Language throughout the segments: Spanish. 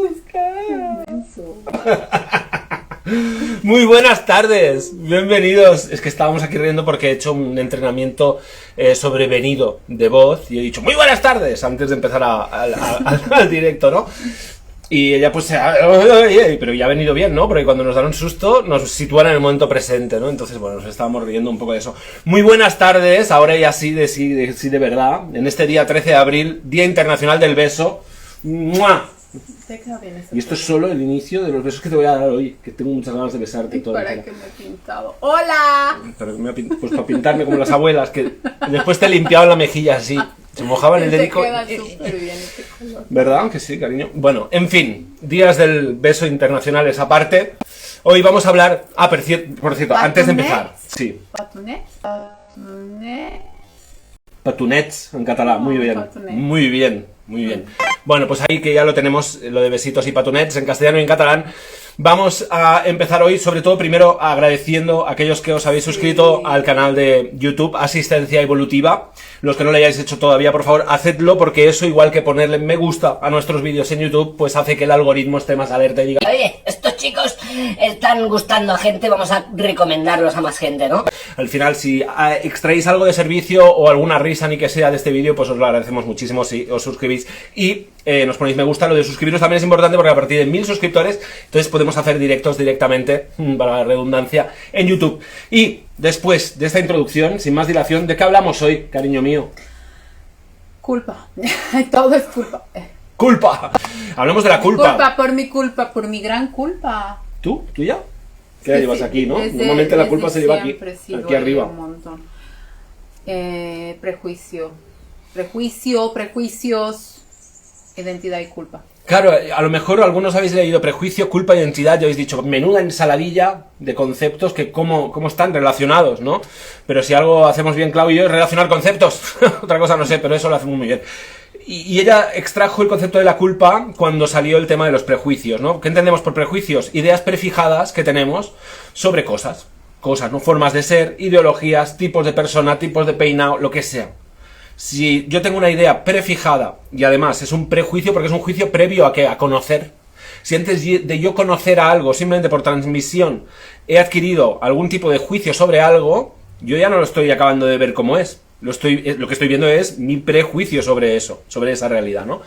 sus caras. Muy buenas tardes, bienvenidos. Es que estábamos aquí riendo porque he hecho un entrenamiento sobrevenido de voz y he dicho muy buenas tardes antes de empezar al directo, ¿no? Y ella pues, pero ya ha venido bien, ¿no? Porque cuando nos dan un susto nos sitúan en el momento presente, ¿no? Entonces, bueno, nos estábamos riendo un poco de eso. Muy buenas tardes, ahora ya sí de verdad, en este día 13 de abril, Día Internacional del Beso. ¡Mua! Y esto es solo el inicio de los besos que te voy a dar hoy, que tengo muchas ganas de besarte y todo. ¿Para qué me he pintado? ¡Hola! Pues para pintarme como las abuelas, que después te limpiaban la mejilla así, se mojaban el dedico. Te queda súper bien este color. ¿Verdad? Que sí, cariño. Bueno, en fin, días del beso internacionales aparte. Hoy vamos a hablar... por cierto, antes de empezar. Sí. Patunets en catalán, muy bien. Patunet. Muy bien, muy bien. Bueno, pues ahí que ya lo tenemos, lo de besitos y patunets en castellano y en catalán. Vamos a empezar hoy, sobre todo, primero agradeciendo a aquellos que os habéis suscrito al canal de YouTube Asistencia Evolutiva. Los que no lo hayáis hecho todavía, por favor, hacedlo, porque eso, igual que ponerle me gusta a nuestros vídeos en YouTube, pues hace que el algoritmo esté más alerta y diga: oye, estos chicos están gustando a gente, vamos a recomendarlos a más gente, ¿no? Al final, si extraéis algo de servicio o alguna risa ni que sea de este vídeo, pues os lo agradecemos muchísimo si os suscribís y nos ponéis me gusta. Lo de suscribiros también es importante porque a partir de 1000 suscriptores, entonces podemos hacer directos directamente, para la redundancia, en YouTube. Y después de esta introducción, sin más dilación, ¿de qué hablamos hoy, cariño mío? Culpa. Todo es culpa. ¡Culpa! Hablamos de la culpa. Por mi gran culpa. ¿Tú? ¿Tú ya? ¿Qué la Sí, llevas sí, aquí, no? desde- Normalmente la desde culpa se lleva aquí, siempre sí aquí duele arriba. un montón. Prejuicios, identidad y culpa. Claro, a lo mejor algunos habéis leído prejuicio, culpa, identidad y habéis dicho menuda ensaladilla de conceptos que cómo están relacionados, ¿no? Pero si algo hacemos bien, Clau y yo, es relacionar conceptos. Otra cosa no sé, pero eso lo hacemos muy bien. Y ella extrajo el concepto de la culpa cuando salió el tema de los prejuicios, ¿no? ¿Qué entendemos por prejuicios? Ideas prefijadas que tenemos sobre cosas, ¿no? Formas de ser, ideologías, tipos de persona, tipos de peinado, lo que sea. Si yo tengo una idea prefijada y además es un prejuicio porque es un juicio previo a ¿qué? A conocer. Si antes de yo conocer a algo, simplemente por transmisión, he adquirido algún tipo de juicio sobre algo, yo ya no lo estoy acabando de ver como es. Lo que estoy viendo es mi prejuicio sobre eso, sobre esa realidad, ¿no?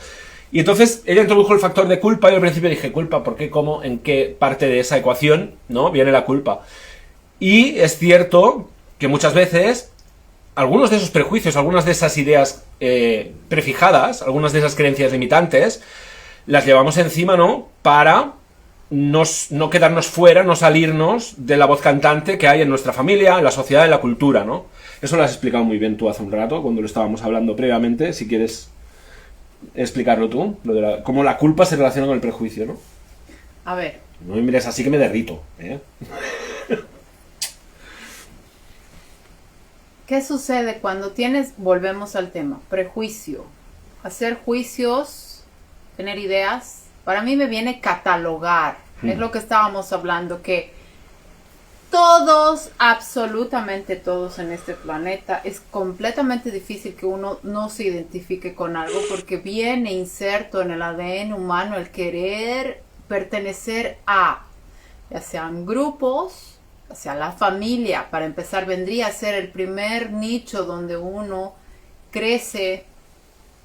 Y entonces ella introdujo el factor de culpa y al principio dije, ¿culpa? ¿Por qué? ¿Cómo? ¿En qué parte de esa ecuación, no? Viene la culpa. Y es cierto que muchas veces algunos de esos prejuicios, algunas de esas ideas prefijadas, algunas de esas creencias limitantes, las llevamos encima, ¿no? Para no quedarnos fuera, no salirnos de la voz cantante que hay en nuestra familia, en la sociedad, en la cultura, ¿no? Eso lo has explicado muy bien tú hace un rato, cuando lo estábamos hablando previamente, si quieres explicarlo tú, lo de cómo la culpa se relaciona con el prejuicio, ¿no? A ver. No me mires así que me derrito, ¿eh? ¿Qué sucede cuando volvemos al tema, prejuicio? Hacer juicios, tener ideas. Para mí me viene catalogar. Es lo que estábamos hablando, que todos, absolutamente todos en este planeta, es completamente difícil que uno no se identifique con algo porque viene inserto en el ADN humano el querer pertenecer a, ya sean grupos, ya sea la familia. Para empezar, vendría a ser el primer nicho donde uno crece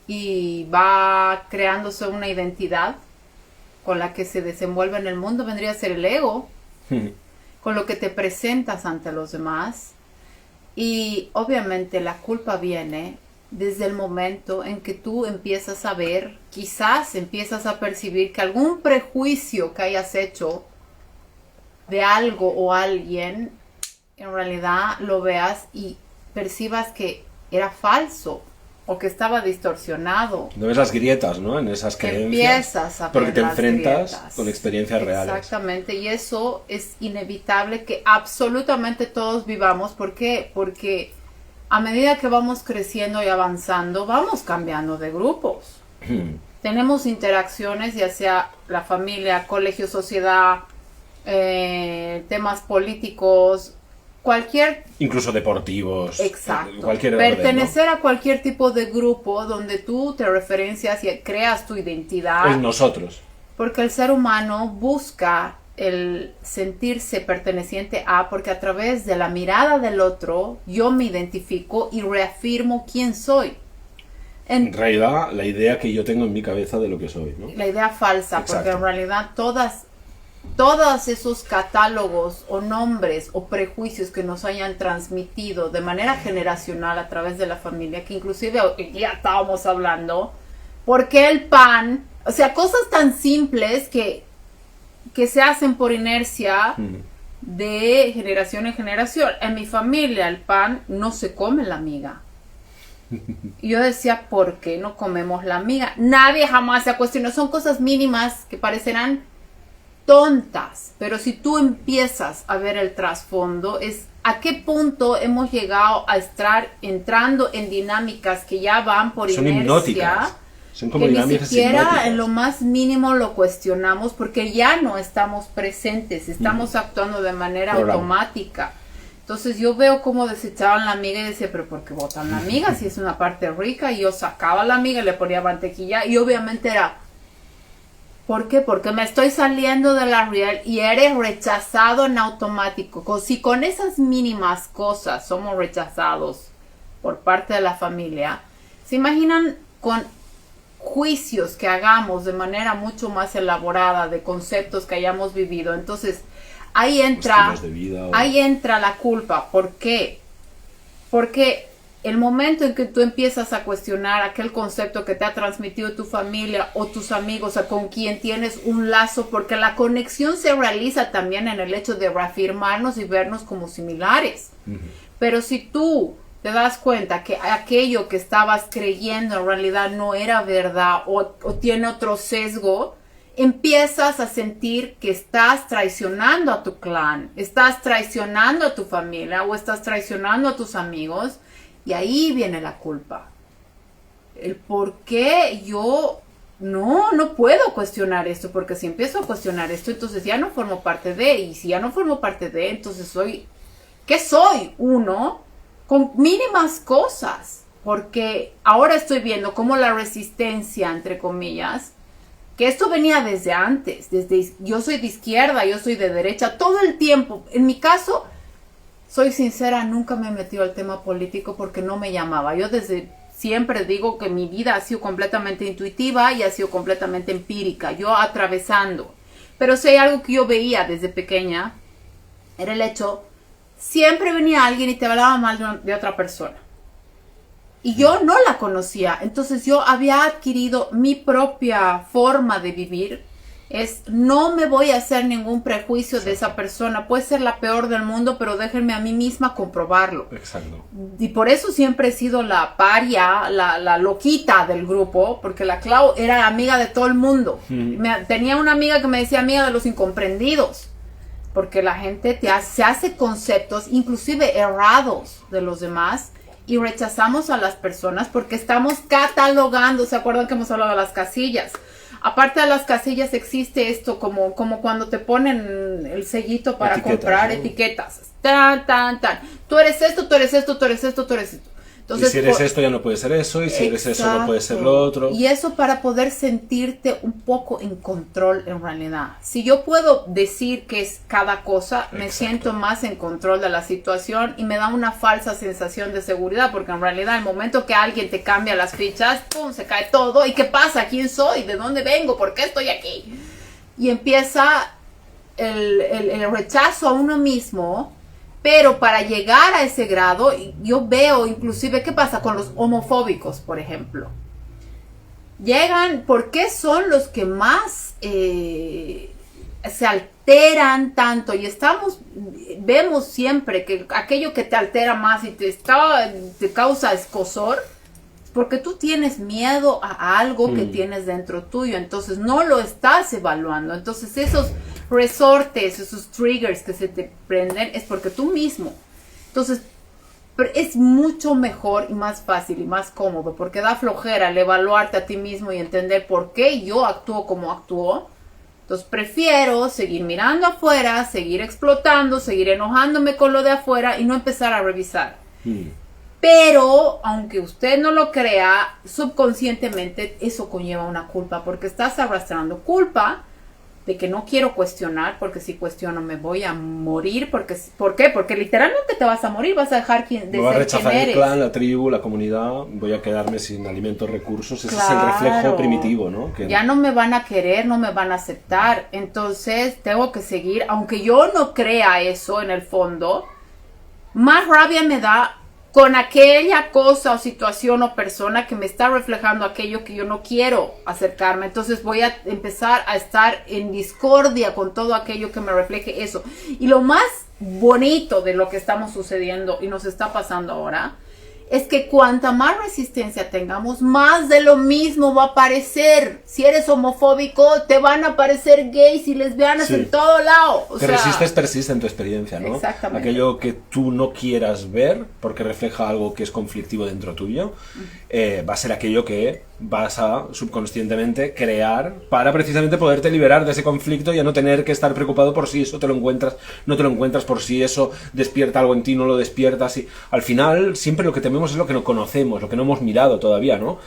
y va creándose una identidad con la que se desenvuelve en el mundo. Vendría a ser el ego, con lo que te presentas ante los demás. Y obviamente la culpa viene desde el momento en que tú empiezas a ver, quizás empiezas a percibir que algún prejuicio que hayas hecho de algo o alguien, en realidad lo veas y percibas que era falso o que estaba distorsionado. No ves las grietas, ¿no? En esas creencias. Empiezas a ver porque te las enfrentas grietas. con experiencias reales. Exactamente, y eso es inevitable que absolutamente todos vivamos. ¿Por qué? Porque a medida que vamos creciendo y avanzando, vamos cambiando de grupos. Tenemos interacciones, ya sea la familia, colegio, sociedad, temas políticos, cualquier... Incluso deportivos. Exacto. Cualquier orden, Pertenecer ¿no? a cualquier tipo de grupo donde tú te referencias y creas tu identidad. Es nosotros. Porque el ser humano busca el sentirse perteneciente a, porque a través de la mirada del otro yo me identifico y reafirmo quién soy. En realidad, la idea que yo tengo en mi cabeza de lo que soy, ¿no? La idea falsa, Exacto. porque en realidad todos esos catálogos o nombres o prejuicios que nos hayan transmitido de manera generacional a través de la familia, que inclusive ya estábamos hablando, ¿por qué el pan? O sea, cosas tan simples que se hacen por inercia de generación en generación. En mi familia el pan no se come la miga. Y yo decía, ¿por qué no comemos la miga? Nadie jamás se ha cuestionado. Son cosas mínimas que parecerán tontas, pero si tú empiezas a ver el trasfondo, es a qué punto hemos llegado a estar entrando en dinámicas que ya van por Son inercia. hipnóticas. Son como que ni dinámicas siquiera hipnóticas. en lo más mínimo lo cuestionamos porque ya no estamos presentes, estamos actuando de manera automática. Entonces yo veo cómo desechaban la miga y decía, pero ¿por qué botan la miga? Si es una parte rica. Y yo sacaba la miga y le ponía mantequilla y obviamente era, ¿por qué? Porque me estoy saliendo de la real y eres rechazado en automático. Si con esas mínimas cosas somos rechazados por parte de la familia, ¿se imaginan con juicios que hagamos de manera mucho más elaborada de conceptos que hayamos vivido? Entonces ahí entra la culpa. ¿Por qué? Porque el momento en que tú empiezas a cuestionar aquel concepto que te ha transmitido tu familia o tus amigos, o con quien tienes un lazo, porque la conexión se realiza también en el hecho de reafirmarnos y vernos como similares. Pero si tú te das cuenta que aquello que estabas creyendo en realidad no era verdad o tiene otro sesgo, empiezas a sentir que estás traicionando a tu clan, estás traicionando a tu familia o estás traicionando a tus amigos, y ahí viene la culpa. El por qué yo no puedo cuestionar esto, porque si empiezo a cuestionar esto, entonces ya no formo parte de, y si ya no formo parte de, entonces ¿qué soy? Uno, con mínimas cosas, porque ahora estoy viendo cómo la resistencia, entre comillas, que esto venía desde antes, yo soy de izquierda, yo soy de derecha, todo el tiempo. En mi caso, soy sincera, nunca me he metido al tema político porque no me llamaba. Yo desde siempre digo que mi vida ha sido completamente intuitiva y ha sido completamente empírica, yo atravesando. Pero si hay algo que yo veía desde pequeña, era el hecho, siempre venía alguien y te hablaba mal de otra persona. Y yo no la conocía, entonces yo había adquirido mi propia forma de vivir. No me voy a hacer ningún prejuicio de esa persona, puede ser la peor del mundo, pero déjenme a mí misma comprobarlo. Exacto. Y por eso siempre he sido la paria, la loquita del grupo, porque la Clau era amiga de todo el mundo. Tenía una amiga que me decía amiga de los incomprendidos, porque la gente se hace conceptos, inclusive errados, de los demás, y rechazamos a las personas porque estamos catalogando. ¿Se acuerdan que hemos hablado de las casillas? Aparte de las casillas existe esto como cuando te ponen el sellito para etiquetas, comprar, ¿no? Etiquetas. Tan. Tú eres esto, tú eres esto, tú eres esto, tú eres esto. Entonces, y si eres esto ya no puede ser eso, y si eres eso no puede ser lo otro. Y eso para poder sentirte un poco en control en realidad. Si yo puedo decir que es cada cosa, me siento más en control de la situación y me da una falsa sensación de seguridad, porque en realidad el momento que alguien te cambia las fichas, ¡pum!, se cae todo. ¿Y qué pasa? ¿Quién soy? ¿De dónde vengo? ¿Por qué estoy aquí? Y empieza el rechazo a uno mismo. Pero para llegar a ese grado, yo veo inclusive qué pasa con los homofóbicos, por ejemplo. Llegan, ¿por qué son los que más se alteran tanto? Y vemos siempre que aquello que te altera más y te causa escozor, porque tú tienes miedo a algo que tienes dentro tuyo, entonces no lo estás evaluando. Entonces esos resortes, esos triggers que se te prenden es porque tú mismo. Entonces es mucho mejor y más fácil y más cómodo, porque da flojera el evaluarte a ti mismo y entender por qué yo actúo como actúo. Entonces prefiero seguir mirando afuera, seguir explotando, seguir enojándome con lo de afuera y no empezar a revisar. Pero, aunque usted no lo crea, subconscientemente eso conlleva una culpa, porque estás arrastrando culpa de que no quiero cuestionar, porque si cuestiono me voy a morir, ¿por qué? Porque literalmente te vas a morir, vas a dejar de me va a ser rechazar quien el eres. clan, la tribu, la comunidad, voy a quedarme sin alimentos, recursos, ese Claro. es el reflejo primitivo, ¿no? Que Ya no me van a querer, no me van a aceptar, entonces tengo que seguir, aunque yo no crea eso en el fondo, más rabia me da con aquella cosa o situación o persona que me está reflejando aquello que yo no quiero acercarme. Entonces voy a empezar a estar en discordia con todo aquello que me refleje eso. Y lo más bonito de lo que estamos sucediendo y nos está pasando ahora es que cuanta más resistencia tengamos, más de lo mismo va a aparecer. Si eres homofóbico, te van a aparecer gays y lesbianas Sí. en todo lado. O te sea, resistes, persiste en tu experiencia, ¿no? Exactamente. Aquello que tú no quieras ver, porque refleja algo que es conflictivo dentro tuyo, va a ser aquello que vas a subconscientemente crear para precisamente poderte liberar de ese conflicto y a no tener que estar preocupado por si eso te lo encuentras, no te lo encuentras, por si eso despierta algo en ti, no lo despiertas. Y al final siempre lo que tememos es lo que no conocemos, lo que no hemos mirado todavía, ¿no?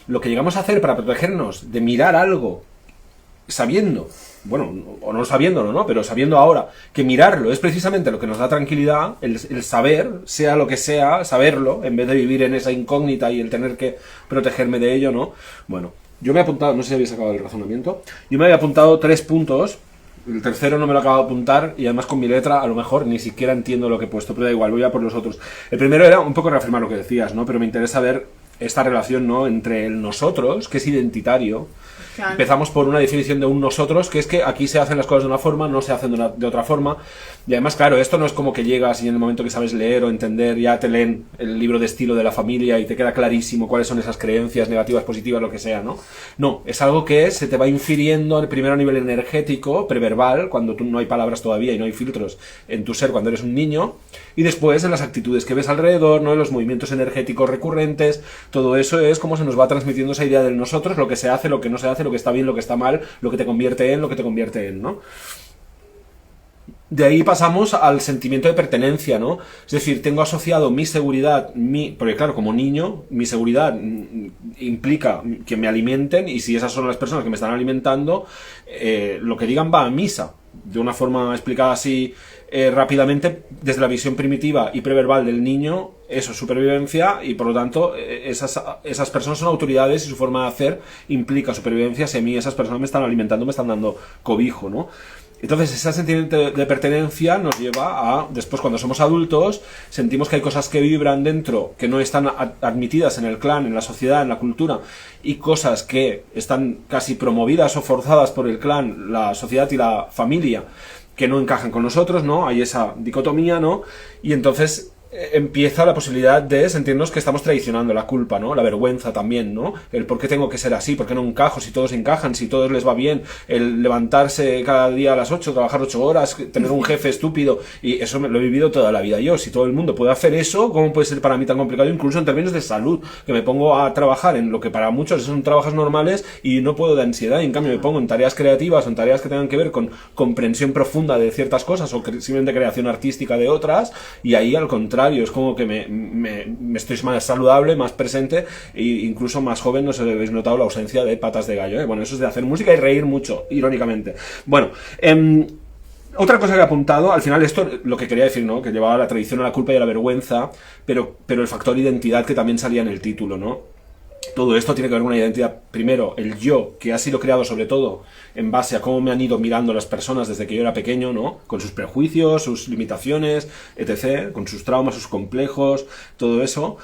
Lo que llegamos a hacer para protegernos de mirar algo sabiendo, bueno, o no sabiéndolo, ¿no? Pero sabiendo ahora que mirarlo es precisamente lo que nos da tranquilidad, el saber, sea lo que sea, saberlo, en vez de vivir en esa incógnita y el tener que protegerme de ello, ¿no? Bueno, yo me he apuntado, no sé si habéis acabado el razonamiento, yo me había apuntado 3 puntos, el tercero no me lo acabo de apuntar y además con mi letra a lo mejor ni siquiera entiendo lo que he puesto, pero da igual, voy a por los otros. El primero era un poco reafirmar lo que decías, ¿no? Pero me interesa ver esta relación, ¿no? Entre el nosotros, que es identitario. Claro. Empezamos por una definición de un nosotros, que es que aquí se hacen las cosas de una forma, no se hacen de otra forma. Y además, claro, esto no es como que llegas y en el momento que sabes leer o entender, ya te leen el libro de estilo de la familia y te queda clarísimo cuáles son esas creencias negativas, positivas, lo que sea, ¿no? No, es algo que se te va infiriendo primero a nivel energético, preverbal, cuando tú no hay palabras todavía y no hay filtros en tu ser cuando eres un niño, y después en las actitudes que ves alrededor, ¿no? En los movimientos energéticos recurrentes, todo eso es como se nos va transmitiendo esa idea del nosotros, lo que se hace, lo que no se hace, lo que está bien, lo que está mal, lo que te convierte en, lo que te convierte en, ¿no? De ahí pasamos al sentimiento de pertenencia, ¿no? Es decir, tengo asociado mi seguridad, porque claro, como niño, mi seguridad implica que me alimenten, y si esas son las personas que me están alimentando, lo que digan va a misa. De una forma explicada así rápidamente, desde la visión primitiva y preverbal del niño, eso es supervivencia, y por lo tanto esas personas son autoridades y su forma de hacer implica supervivencia. Si a mí esas personas me están alimentando, me están dando cobijo, ¿no? Entonces ese sentimiento de pertenencia nos lleva a, después cuando somos adultos, sentimos que hay cosas que vibran dentro, que no están admitidas en el clan, en la sociedad, en la cultura, y cosas que están casi promovidas o forzadas por el clan, la sociedad y la familia, que no encajan con nosotros, ¿no? Hay esa dicotomía, ¿no? Y entonces empieza la posibilidad de sentirnos que estamos traicionando, la culpa, ¿no? La vergüenza también, ¿no? El por qué tengo que ser así, por qué no encajo, si todos encajan, si todos les va bien, el levantarse cada día a las 8, trabajar 8 horas, tener un jefe estúpido, y eso lo he vivido toda la vida yo. Si todo el mundo puede hacer eso, ¿cómo puede ser para mí tan complicado? Incluso en términos de salud, que me pongo a trabajar en lo que para muchos son trabajos normales y no puedo de ansiedad, y en cambio me pongo en tareas creativas o en tareas que tengan que ver con comprensión profunda de ciertas cosas o simplemente creación artística de otras, y ahí al contrario, es como que me estoy más saludable, más presente, e incluso más joven. No sé si habéis notado la ausencia de patas de gallo, ¿eh? Bueno, eso es de hacer música y reír mucho, irónicamente. Bueno, otra cosa que he apuntado, al final esto, lo que quería decir, ¿no? Que llevaba a la tradición, a la culpa y a la vergüenza, pero el factor identidad que también salía en el título, ¿no? Todo esto tiene que ver con una identidad, primero, el yo, que ha sido creado sobre todo en base a cómo me han ido mirando las personas desde que yo era pequeño, ¿no? Con sus prejuicios, sus limitaciones, etc., con sus traumas, sus complejos, todo eso,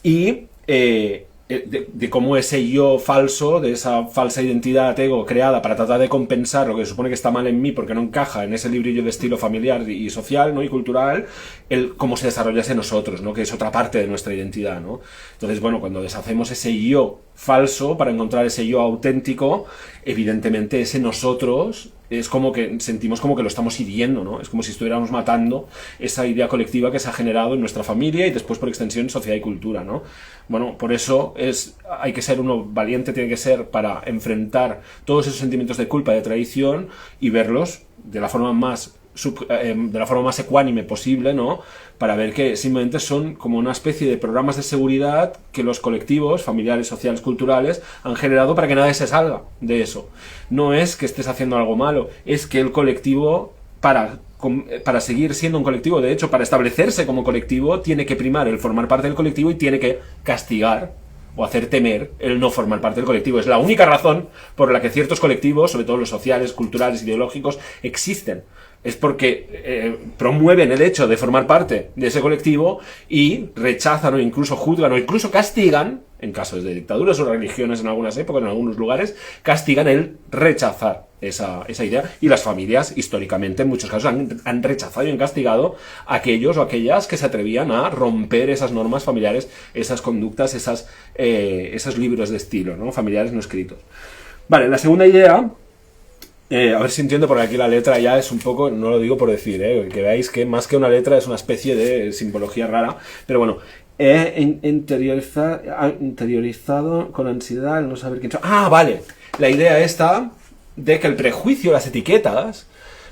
y de cómo ese yo falso, de esa falsa identidad ego creada para tratar de compensar lo que se supone que está mal en mí porque no encaja en ese librillo de estilo familiar y social, ¿no? Y cultural, cómo se desarrollase en nosotros, ¿no? Que es otra parte de nuestra identidad, ¿no? Entonces, bueno, cuando deshacemos ese yo falso para encontrar ese yo auténtico, evidentemente ese nosotros es como que sentimos como que lo estamos hiriendo, ¿no? Es como si estuviéramos matando esa idea colectiva que se ha generado en nuestra familia y después por extensión en sociedad y cultura, ¿no? Bueno, por eso hay que ser uno valiente, tiene que ser, para enfrentar todos esos sentimientos de culpa, de traición, y verlos de la forma más de la forma más ecuánime posible, ¿no? Para ver que simplemente son como una especie de programas de seguridad que los colectivos, familiares, sociales, culturales, han generado para que nadie se salga de eso. No es que estés haciendo algo malo, es que el colectivo, para seguir siendo un colectivo, de hecho, para establecerse como colectivo, tiene que primar el formar parte del colectivo y tiene que castigar o hacer temer el no formar parte del colectivo. Es la única razón por la que ciertos colectivos, sobre todo los sociales, culturales, ideológicos, existen. Es porque promueven el hecho de formar parte de ese colectivo y rechazan o incluso juzgan o incluso castigan, en casos de dictaduras o religiones en algunas épocas, en algunos lugares, castigan el rechazar esa idea. Y las familias, históricamente, en muchos casos, han rechazado y han castigado a aquellos o aquellas que se atrevían a romper esas normas familiares, esas conductas, esos libros de estilo, ¿no? Familiares no escritos. Vale, la segunda idea... a ver si entiendo, porque aquí la letra ya es un poco, no lo digo por decir, que veáis que más que una letra es una especie de simbología rara, pero bueno, he interiorizado con ansiedad el no saber quién soy. Ah, vale, la idea esta de que el prejuicio, las etiquetas,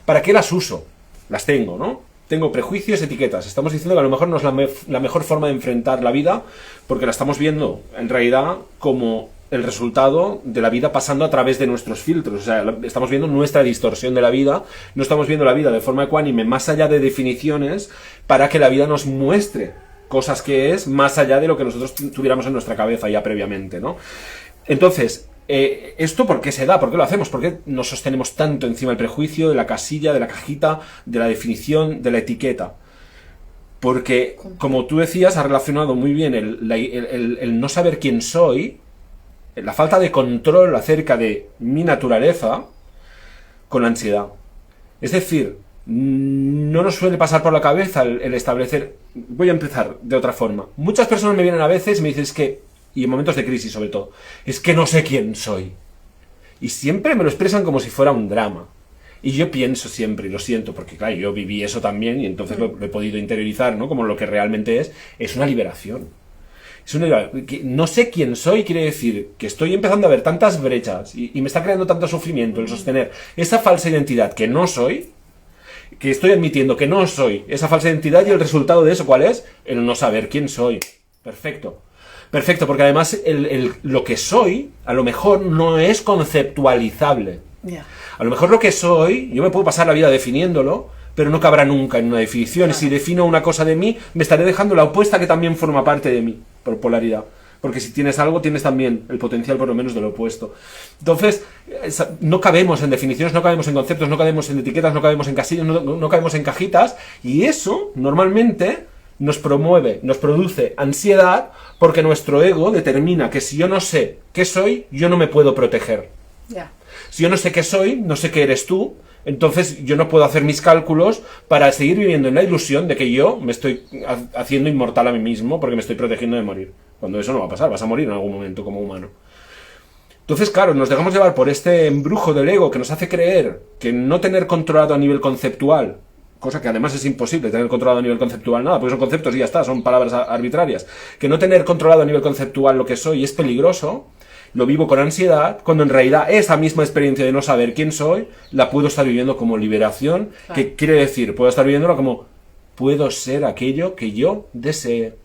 ¿para qué las uso? Las tengo, ¿no? Tengo prejuicios, etiquetas. Estamos diciendo que a lo mejor no es la mejor forma de enfrentar la vida, porque la estamos viendo en realidad como el resultado de la vida pasando a través de nuestros filtros. O sea, estamos viendo nuestra distorsión de la vida, no estamos viendo la vida de forma ecuánime, más allá de definiciones, para que la vida nos muestre cosas que es más allá de lo que nosotros tuviéramos en nuestra cabeza ya previamente, ¿no? Entonces, ¿esto por qué se da? ¿Por qué lo hacemos? ¿Por qué nos sostenemos tanto encima del prejuicio, de la casilla, de la cajita, de la definición, de la etiqueta? Porque, como tú decías, ha relacionado muy bien el no saber quién soy, la falta de control acerca de mi naturaleza, con la ansiedad. Es decir, no nos suele pasar por la cabeza el establecer... Voy a empezar de otra forma. Muchas personas me vienen a veces y me dicen, y en momentos de crisis sobre todo, es que no sé quién soy. Y siempre me lo expresan como si fuera un drama. Y yo pienso siempre, y lo siento, porque claro, yo viví eso también y entonces lo he podido interiorizar, ¿no? Como lo que realmente es una liberación. No sé quién soy, quiere decir que estoy empezando a ver tantas brechas y me está creando tanto sufrimiento el sostener esa falsa identidad que no soy, que estoy admitiendo que no soy esa falsa identidad, y el resultado de eso, ¿cuál es? El no saber quién soy. Perfecto. Perfecto, porque además lo que soy a lo mejor no es conceptualizable. Yeah. A lo mejor lo que soy, yo me puedo pasar la vida definiéndolo, pero no cabrá nunca en una definición. Y si defino una cosa de mí, me estaré dejando la opuesta que también forma parte de mí, por polaridad. Porque si tienes algo, tienes también el potencial por lo menos del opuesto. Entonces, no cabemos en definiciones, no cabemos en conceptos, no cabemos en etiquetas, no cabemos en casillas, no cabemos en cajitas. Y eso, normalmente, nos produce ansiedad, porque nuestro ego determina que si yo no sé qué soy, yo no me puedo proteger. Yeah. Si yo no sé qué soy, no sé qué eres tú, entonces yo no puedo hacer mis cálculos para seguir viviendo en la ilusión de que yo me estoy haciendo inmortal a mí mismo porque me estoy protegiendo de morir. Cuando eso no va a pasar, vas a morir en algún momento como humano. Entonces, claro, nos dejamos llevar por este embrujo del ego que nos hace creer que no tener controlado a nivel conceptual, cosa que además es imposible tener controlado a nivel conceptual nada, porque son conceptos y ya está, son palabras arbitrarias, que no tener controlado a nivel conceptual lo que soy es peligroso. Lo vivo con ansiedad, cuando en realidad esa misma experiencia de no saber quién soy, la puedo estar viviendo como liberación, que quiere decir, puedo estar viviéndola como, puedo ser aquello que yo desee.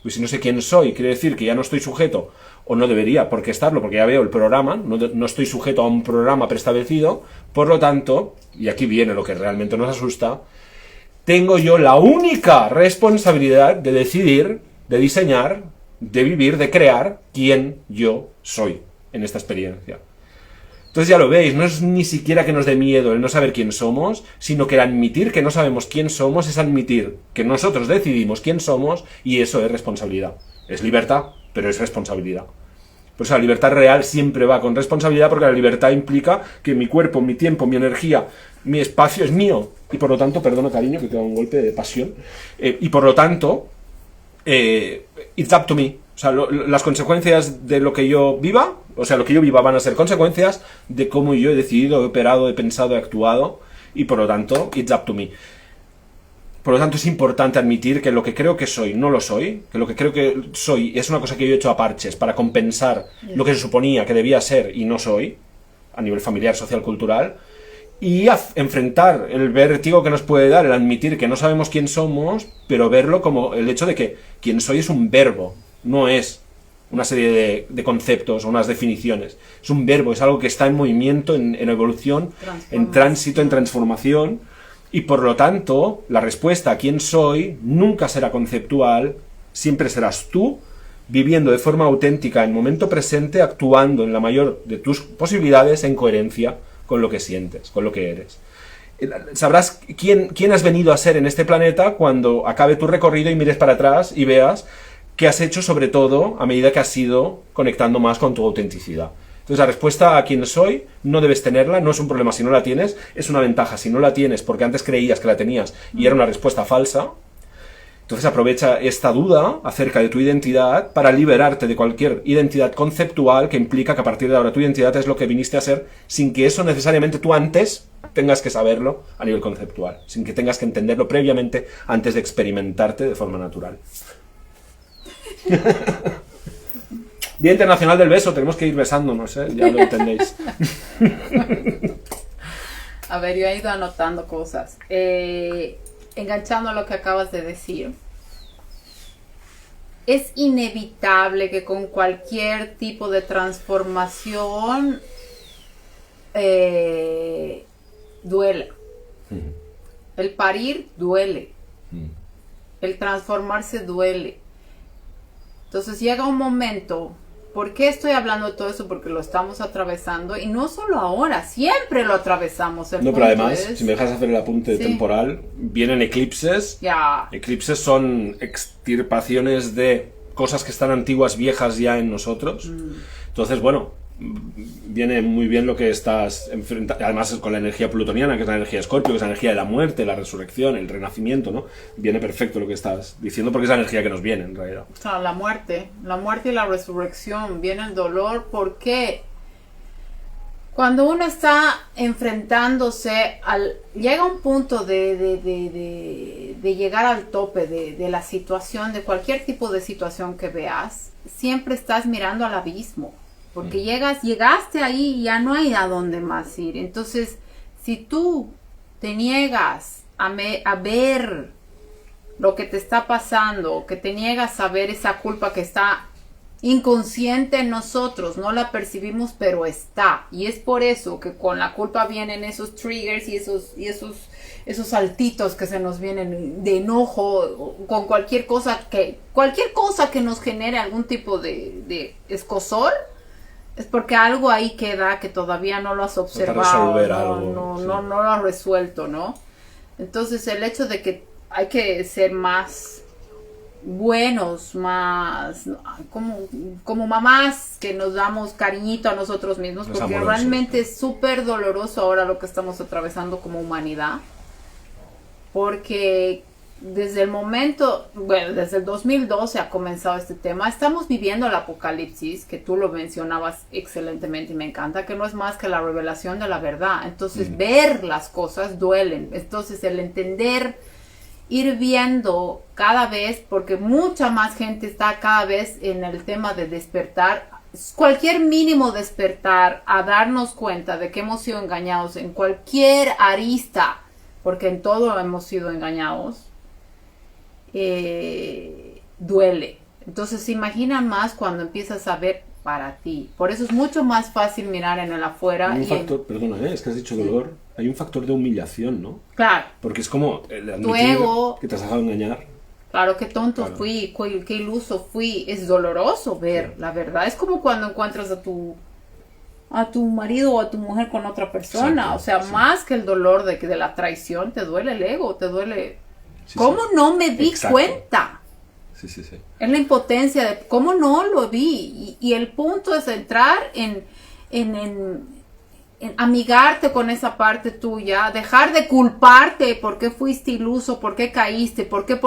Pues si no sé quién soy, quiere decir que ya no estoy sujeto, o no debería por qué estarlo, porque ya veo el programa, no estoy sujeto a un programa preestablecido, por lo tanto, y aquí viene lo que realmente nos asusta, tengo yo la única responsabilidad de decidir, de diseñar, de vivir, de crear quién yo soy en esta experiencia. Entonces ya lo veis, no es ni siquiera que nos dé miedo el no saber quién somos, sino que el admitir que no sabemos quién somos es admitir que nosotros decidimos quién somos, y eso es responsabilidad. Es libertad, pero es responsabilidad. Por eso la libertad real siempre va con responsabilidad, porque la libertad implica que mi cuerpo, mi tiempo, mi energía, mi espacio es mío, y por lo tanto, perdona cariño que te da un golpe de pasión, y por lo tanto, it's up to me. O sea, las consecuencias de lo que yo viva, o sea, lo que yo viva van a ser consecuencias de cómo yo he decidido, he operado, he pensado, he actuado, y por lo tanto, it's up to me. Por lo tanto, es importante admitir que lo que creo que soy no lo soy, que lo que creo que soy es una cosa que yo he hecho a parches para compensar lo que se suponía que debía ser y no soy, a nivel familiar, social, cultural, y enfrentar el vértigo que nos puede dar, el admitir que no sabemos quién somos, pero verlo como el hecho de que quién soy es un verbo, no es una serie de conceptos o unas definiciones. Es un verbo, es algo que está en movimiento, en evolución, en tránsito, en transformación, y por lo tanto, la respuesta a quién soy nunca será conceptual, siempre serás tú, viviendo de forma auténtica en momento presente, actuando en la mayor de tus posibilidades en coherencia con lo que sientes, con lo que eres. Sabrás quién has venido a ser en este planeta cuando acabe tu recorrido y mires para atrás y veas qué has hecho, sobre todo a medida que has ido conectando más con tu autenticidad. Entonces la respuesta a quién soy no debes tenerla, no es un problema si no la tienes, es una ventaja si no la tienes porque antes creías que la tenías y era una respuesta falsa. Entonces aprovecha esta duda acerca de tu identidad para liberarte de cualquier identidad conceptual que implica que a partir de ahora tu identidad es lo que viniste a ser sin que eso necesariamente tú antes tengas que saberlo a nivel conceptual, sin que tengas que entenderlo previamente antes de experimentarte de forma natural. Día Internacional del Beso, tenemos que ir besándonos, ya lo entendéis. A ver, yo he ido anotando cosas. Enganchando a lo que acabas de decir, es inevitable que con cualquier tipo de transformación duela. El parir duele. El transformarse duele. Entonces llega un momento. ¿Por qué estoy hablando de todo eso? Porque lo estamos atravesando y no solo ahora, siempre lo atravesamos. No, pero además, si me dejas hacer el apunte temporal, vienen eclipses. Ya. Eclipses son extirpaciones de cosas que están antiguas, viejas ya en nosotros. Entonces, bueno, viene muy bien lo que estás enfrentando, además con la energía plutoniana, que es la energía de Escorpio, que es la energía de la muerte, la resurrección, el renacimiento, ¿no? Viene perfecto lo que estás diciendo porque es la energía que nos viene, en realidad. O sea, la muerte y la resurrección, viene el dolor, porque cuando uno está enfrentándose llega un punto de llegar al tope de la situación, de cualquier tipo de situación que veas, siempre estás mirando al abismo. Porque llegaste ahí y ya no hay a dónde más ir. Entonces, si tú te niegas a ver lo que te está pasando, que te niegas a ver esa culpa que está inconsciente en nosotros, no la percibimos, pero está. Y es por eso que con la culpa vienen esos triggers y esos saltitos que se nos vienen de enojo, con cualquier cosa que nos genere algún tipo de escozor. Es porque algo ahí queda que todavía no lo has observado, no lo has resuelto, ¿no? Entonces el hecho de que hay que ser más buenos, más como mamás que nos damos cariñito a nosotros mismos, porque realmente es súper doloroso ahora lo que estamos atravesando como humanidad, porque desde el 2012 ha comenzado este tema. Estamos viviendo el apocalipsis, que tú lo mencionabas excelentemente y me encanta, que no es más que la revelación de la verdad. Entonces, ver las cosas duelen. Entonces, el entender, ir viendo cada vez, porque mucha más gente está cada vez en el tema de despertar. Cualquier mínimo despertar a darnos cuenta de que hemos sido engañados en cualquier arista, porque en todo hemos sido engañados, duele. Entonces se imaginan más cuando empiezas a ver para ti. Por eso es mucho más fácil mirar en el afuera. Hay un factor, perdona, es que has dicho dolor, hay un factor de humillación, ¿no? Claro. Porque es como el admitir tu ego, que te has dejado engañar. Claro, qué tonto fui, qué iluso fui. Es doloroso ver la verdad. Es como cuando encuentras a tu marido o a tu mujer con otra persona. Exacto, o sea, más que el dolor de la traición, te duele el ego, te duele. ¿Cómo no me di cuenta? Sí. Es la impotencia de cómo no lo vi. Y el punto es entrar en amigarte con esa parte tuya, dejar de culparte por qué fuiste iluso, por qué caíste, por qué,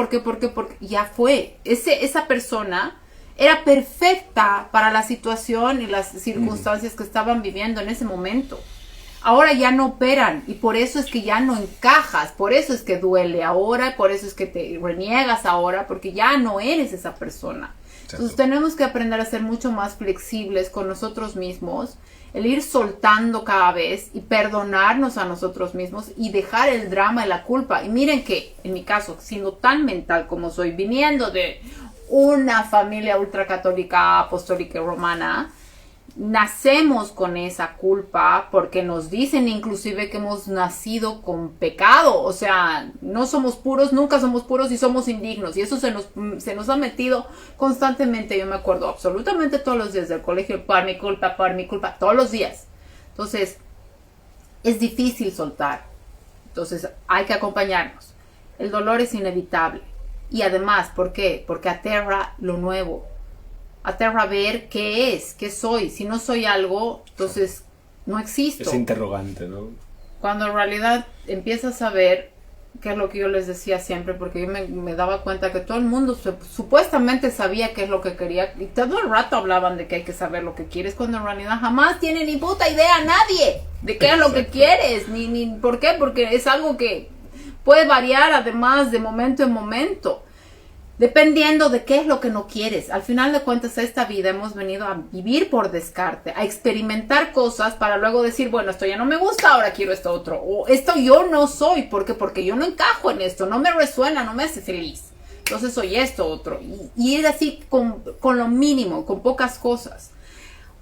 ya fue. Esa persona era perfecta para la situación y las circunstancias que estaban viviendo en ese momento. Ahora ya no operan y por eso es que ya no encajas, por eso es que duele ahora, por eso es que te reniegas ahora, porque ya no eres esa persona. Entonces tenemos que aprender a ser mucho más flexibles con nosotros mismos, el ir soltando cada vez y perdonarnos a nosotros mismos y dejar el drama y la culpa. Y miren que, en mi caso, siendo tan mental como soy, viniendo de una familia ultracatólica, apostólica y romana, nacemos con esa culpa porque nos dicen inclusive que hemos nacido con pecado, o sea, no somos puros, nunca somos puros y somos indignos, y eso se nos ha metido constantemente. Yo me acuerdo absolutamente todos los días del colegio, por mi culpa, todos los días. Entonces es difícil soltar, entonces hay que acompañarnos. El dolor es inevitable y además, ¿por qué? Porque aterra lo nuevo. Aterra ver qué es, qué soy. Si no soy algo, entonces no existo. Es interrogante, ¿no? Cuando en realidad empiezas a ver, que es lo que yo les decía siempre, porque yo me daba cuenta que todo el mundo supuestamente sabía qué es lo que quería, y todo el rato hablaban de que hay que saber lo que quieres, cuando en realidad jamás tiene ni puta idea nadie de qué es lo que quieres, ni por qué, porque es algo que puede variar además de momento en momento. Dependiendo de qué es lo que no quieres. Al final de cuentas, esta vida hemos venido a vivir por descarte, a experimentar cosas para luego decir, bueno, esto ya no me gusta, ahora quiero esto otro. O esto yo no soy, porque yo no encajo en esto, no me resuena, no me hace feliz. Entonces soy esto otro. Y ir así con lo mínimo, con pocas cosas.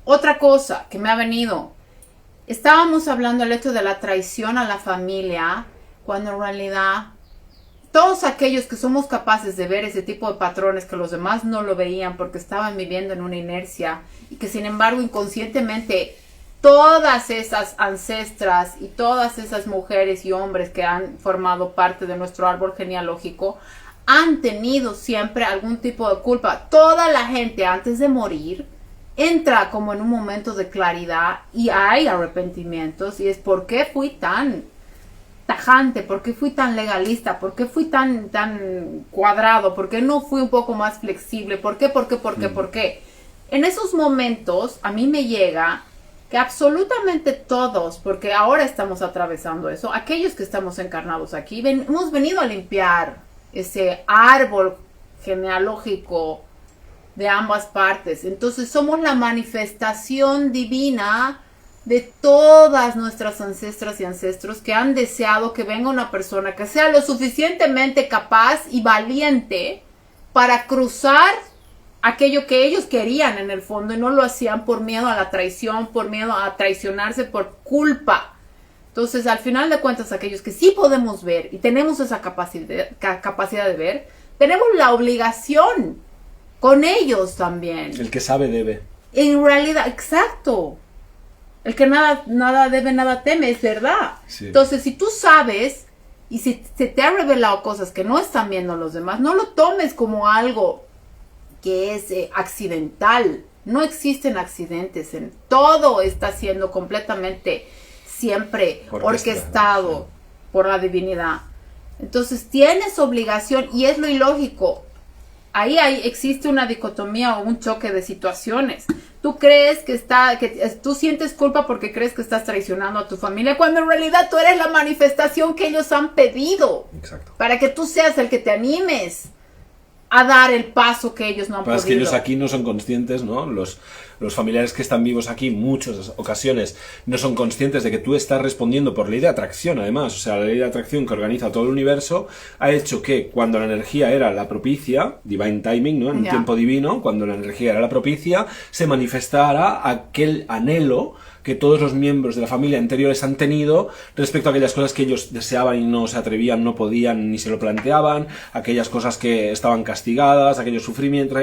Otra cosa que me ha venido, estábamos hablando del hecho de la traición a la familia, cuando en realidad todos aquellos que somos capaces de ver ese tipo de patrones que los demás no lo veían porque estaban viviendo en una inercia y que sin embargo inconscientemente todas esas ancestras y todas esas mujeres y hombres que han formado parte de nuestro árbol genealógico han tenido siempre algún tipo de culpa. Toda la gente antes de morir entra como en un momento de claridad y hay arrepentimientos y es ¿por qué fui tan tajante? ¿Por qué fui tan legalista? ¿Por qué fui tan cuadrado? ¿Por qué no fui un poco más flexible? ¿Por qué? ¿Por qué? En esos momentos a mí me llega que absolutamente todos, porque ahora estamos atravesando eso, aquellos que estamos encarnados aquí, hemos venido a limpiar ese árbol genealógico de ambas partes. Entonces somos la manifestación divina de todas nuestras ancestras y ancestros que han deseado que venga una persona que sea lo suficientemente capaz y valiente para cruzar aquello que ellos querían en el fondo y no lo hacían por miedo a la traición, por miedo a traicionarse, por culpa. Entonces, al final de cuentas, aquellos que sí podemos ver y tenemos esa capacidad de ver, tenemos la obligación con ellos también. El que sabe debe. En realidad, exacto. El que nada debe, nada teme, es verdad. Sí. Entonces, si tú sabes y si se te ha revelado cosas que no están viendo los demás, no lo tomes como algo que es accidental. No existen accidentes. Todo está siendo completamente siempre orquestado por la divinidad. Entonces, tienes obligación y es lo ilógico. Ahí existe una dicotomía o un choque de situaciones. Tú crees que tú sientes culpa porque crees que estás traicionando a tu familia, cuando en realidad tú eres la manifestación que ellos han pedido. Exacto. Para que tú seas el que te animes a dar el paso que ellos no han podido. Es que ellos aquí no son conscientes, ¿no? Los familiares que están vivos aquí, muchas ocasiones, no son conscientes de que tú estás respondiendo por ley de atracción, además. O sea, la ley de atracción que organiza todo el universo ha hecho que cuando la energía era la propicia, divine timing, ¿no? En el tiempo divino, cuando la energía era la propicia, se manifestara aquel anhelo que todos los miembros de la familia anteriores han tenido respecto a aquellas cosas que ellos deseaban y no se atrevían, no podían ni se lo planteaban, aquellas cosas que estaban castigadas, aquellos sufrimientos.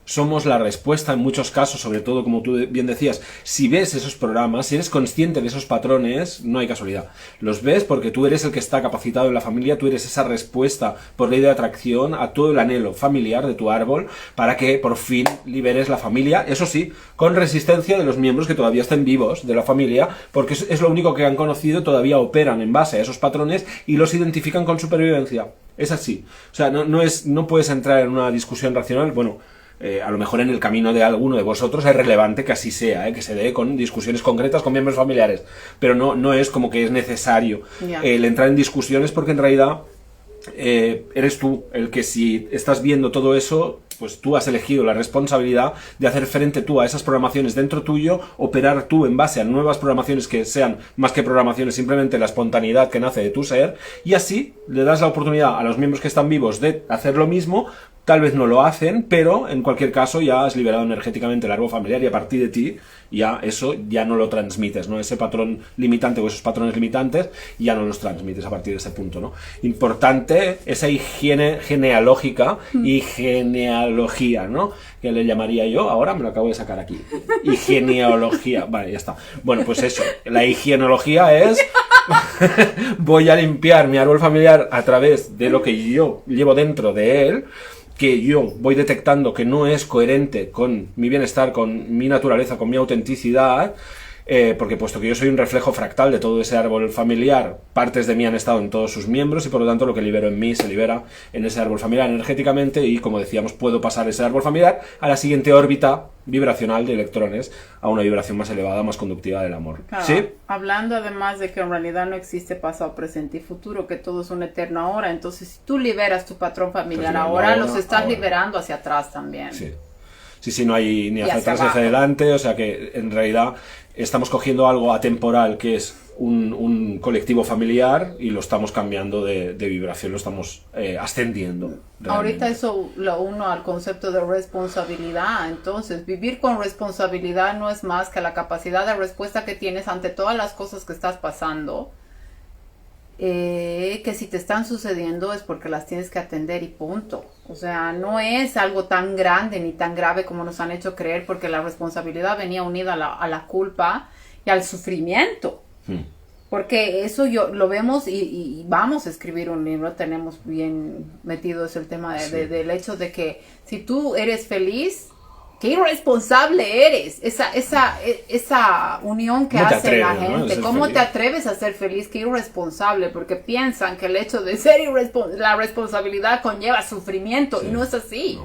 Somos la respuesta en muchos casos, sobre todo, como tú bien decías, si ves esos programas, si eres consciente de esos patrones, no hay casualidad. Los ves porque tú eres el que está capacitado en la familia, tú eres esa respuesta por ley de atracción a todo el anhelo familiar de tu árbol para que por fin liberes la familia, eso sí, con resistencia de los miembros que todavía estén vivos de la familia, porque es lo único que han conocido, todavía operan en base a esos patrones y los identifican con supervivencia. Es así. O sea, no puedes entrar en una discusión racional, bueno, a lo mejor en el camino de alguno de vosotros es relevante que así sea, que se dé con discusiones concretas con miembros familiares, pero no es como que es necesario el entrar en discusiones, porque en realidad eres tú el que, si estás viendo todo eso, pues tú has elegido la responsabilidad de hacer frente tú a esas programaciones dentro tuyo, operar tú en base a nuevas programaciones que sean más que programaciones, simplemente la espontaneidad que nace de tu ser, y así le das la oportunidad a los miembros que están vivos de hacer lo mismo. Tal vez no lo hacen, pero en cualquier caso ya has liberado energéticamente el árbol familiar y a partir de ti ya eso ya no lo transmites, ¿no? Ese patrón limitante o esos patrones limitantes ya no los transmites a partir de ese punto, ¿no? Importante esa higiene genealógica y genealogía, ¿no? Que le llamaría yo, ahora me lo acabo de sacar aquí. Y genealogía, vale, ya está. Bueno, pues eso, la higienología es... voy a limpiar mi árbol familiar a través de lo que yo llevo dentro de él, que yo voy detectando que no es coherente con mi bienestar, con mi naturaleza, con mi autenticidad, porque puesto que yo soy un reflejo fractal de todo ese árbol familiar, partes de mí han estado en todos sus miembros y por lo tanto lo que libero en mí se libera en ese árbol familiar energéticamente y, como decíamos, puedo pasar ese árbol familiar a la siguiente órbita vibracional de electrones, a una vibración más elevada, más conductiva del amor. Claro, ¿sí? Hablando además de que en realidad no existe pasado, presente y futuro, que todo es un eterno ahora, entonces si tú liberas tu patrón familiar ahora, los estás liberando hacia atrás también. Sí. Sí, no hay ni hacia atrás ni abajo. hacia adelante, o sea que en realidad estamos cogiendo algo atemporal que es un colectivo familiar y lo estamos cambiando de vibración, lo estamos ascendiendo. Ahorita eso lo uno al concepto de responsabilidad. Entonces, vivir con responsabilidad no es más que la capacidad de respuesta que tienes ante todas las cosas que estás pasando, que si te están sucediendo es porque las tienes que atender y punto. O sea, no es algo tan grande ni tan grave como nos han hecho creer, porque la responsabilidad venía unida a la culpa y al sufrimiento. Porque eso lo vemos y vamos a escribir un libro, tenemos bien metido ese el tema del hecho de que si tú eres feliz, qué irresponsable eres. Esa unión que hace la gente. ¿No? ¿Cómo te atreves a ser feliz? Qué irresponsable, porque piensan que el hecho de ser la responsabilidad conlleva sufrimiento, y no es así.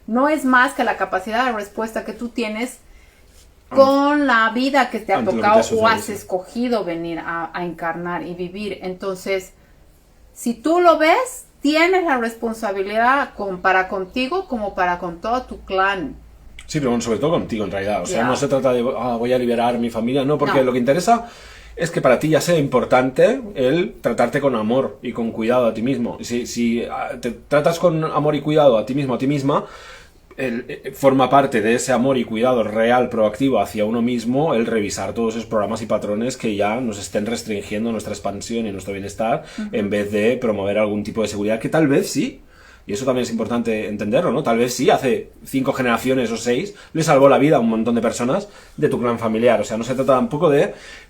No es más que la capacidad de respuesta que tú tienes con la vida que te ha tocado o has escogido venir a encarnar y vivir. Entonces, si tú lo ves, tienes la responsabilidad para contigo como para con todo tu clan. Sí, pero sobre todo contigo en realidad. O sea, no se trata de voy a liberar mi familia, no, porque lo que interesa es que para ti ya sea importante el tratarte con amor y con cuidado a ti mismo. Si te tratas con amor y cuidado a ti mismo, a ti misma, forma parte de ese amor y cuidado real, proactivo hacia uno mismo, el revisar todos esos programas y patrones que ya nos estén restringiendo nuestra expansión y nuestro bienestar, en vez de promover algún tipo de seguridad que tal vez sí. Y eso también es importante entenderlo, ¿no? Tal vez sí, hace 5 generaciones o 6 le salvó la vida a un montón de personas de tu clan familiar. O sea, no se trata tampoco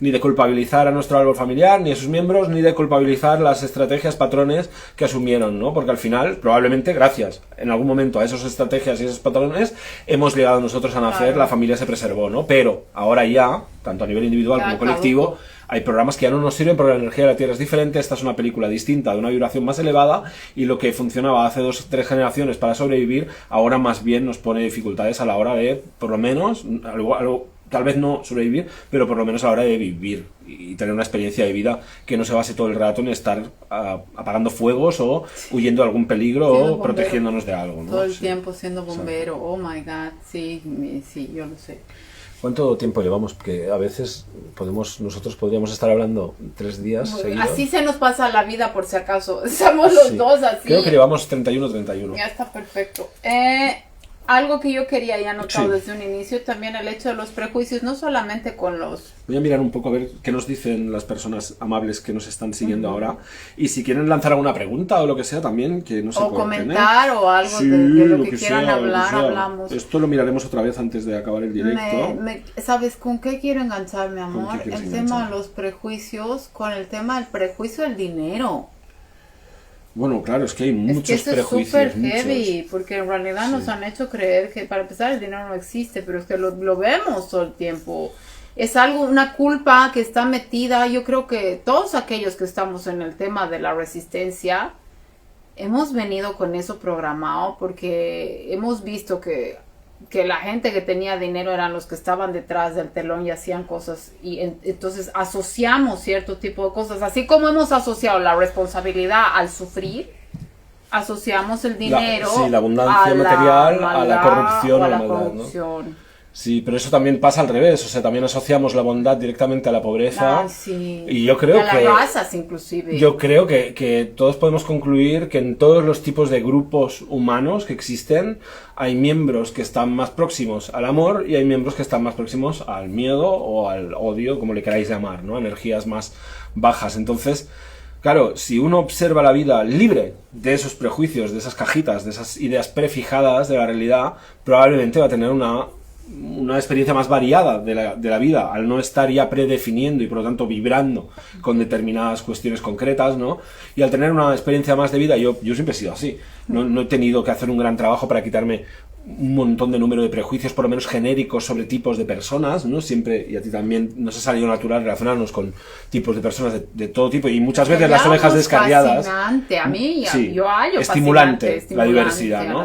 ni de culpabilizar a nuestro árbol familiar, ni a sus miembros, ni de culpabilizar las estrategias, patrones que asumieron, ¿no? Porque al final, probablemente, gracias en algún momento a esas estrategias y esos patrones, hemos llegado nosotros a nacer, la familia se preservó, ¿no? Pero ahora ya, tanto a nivel individual como colectivo, hay programas que ya no nos sirven porque la energía de la Tierra es diferente. Esta es una película distinta, de una vibración más elevada, y lo que funcionaba hace 2 o 3 generaciones para sobrevivir, ahora más bien nos pone dificultades a la hora de, por lo menos, tal vez no sobrevivir, pero por lo menos a la hora de vivir y tener una experiencia de vida que no se base todo el rato en estar apagando fuegos o huyendo de algún peligro o protegiéndonos de algo, ¿no? Todo el tiempo siendo bombero. Oh my God, sí, yo lo sé. ¿Cuánto tiempo llevamos? Porque a veces nosotros podríamos estar hablando 3 días seguidos. Así se nos pasa la vida, por si acaso. Estamos los dos así. Creo que llevamos 31. Ya está perfecto. Algo que yo quería ya notado desde un inicio, también el hecho de los prejuicios, no solamente con los... Voy a mirar un poco a ver qué nos dicen las personas amables que nos están siguiendo ahora, y si quieren lanzar alguna pregunta o lo que sea también, que no se corten, comentar o algo de lo que quieran hablar, hablamos. Esto lo miraremos otra vez antes de acabar el directo. ¿Sabes con qué quiero enganchar, mi amor? El tema de los prejuicios, con el tema del prejuicio del dinero. Bueno, claro, es que hay muchos prejuicios. Es súper heavy, porque en realidad nos han hecho creer que, para empezar, el dinero no existe, pero es que lo vemos todo el tiempo. Es una culpa que está metida. Yo creo que todos aquellos que estamos en el tema de la resistencia hemos venido con eso programado, porque hemos visto que la gente que tenía dinero eran los que estaban detrás del telón y hacían cosas, y entonces asociamos cierto tipo de cosas, así como hemos asociado la responsabilidad al sufrir, asociamos el dinero la abundancia material a la corrupción o a o la maldad, ¿no? corrupción. Sí, pero eso también pasa al revés, o sea, también asociamos la bondad directamente a la pobreza. Sí. Y yo creo a las razas, inclusive. Yo creo que todos podemos concluir que en todos los tipos de grupos humanos que existen hay miembros que están más próximos al amor y hay miembros que están más próximos al miedo o al odio, como le queráis llamar, ¿no? Energías más bajas. Entonces, claro, si uno observa la vida libre de esos prejuicios, de esas cajitas, de esas ideas prefijadas de la realidad, probablemente va a tener una experiencia más variada de la vida, al no estar ya predefiniendo y por lo tanto vibrando con determinadas cuestiones concretas, ¿no? Y al tener una experiencia más de vida, yo siempre he sido así, no he tenido que hacer un gran trabajo para quitarme un montón de número de prejuicios, por lo menos genéricos, sobre tipos de personas, ¿no? Siempre, y a ti también, nos ha salido natural relacionarnos con tipos de personas de todo tipo, y muchas veces las ovejas descarriadas. Fascinante, a mí, sí, yo hallo estimulante la diversidad, ¿no?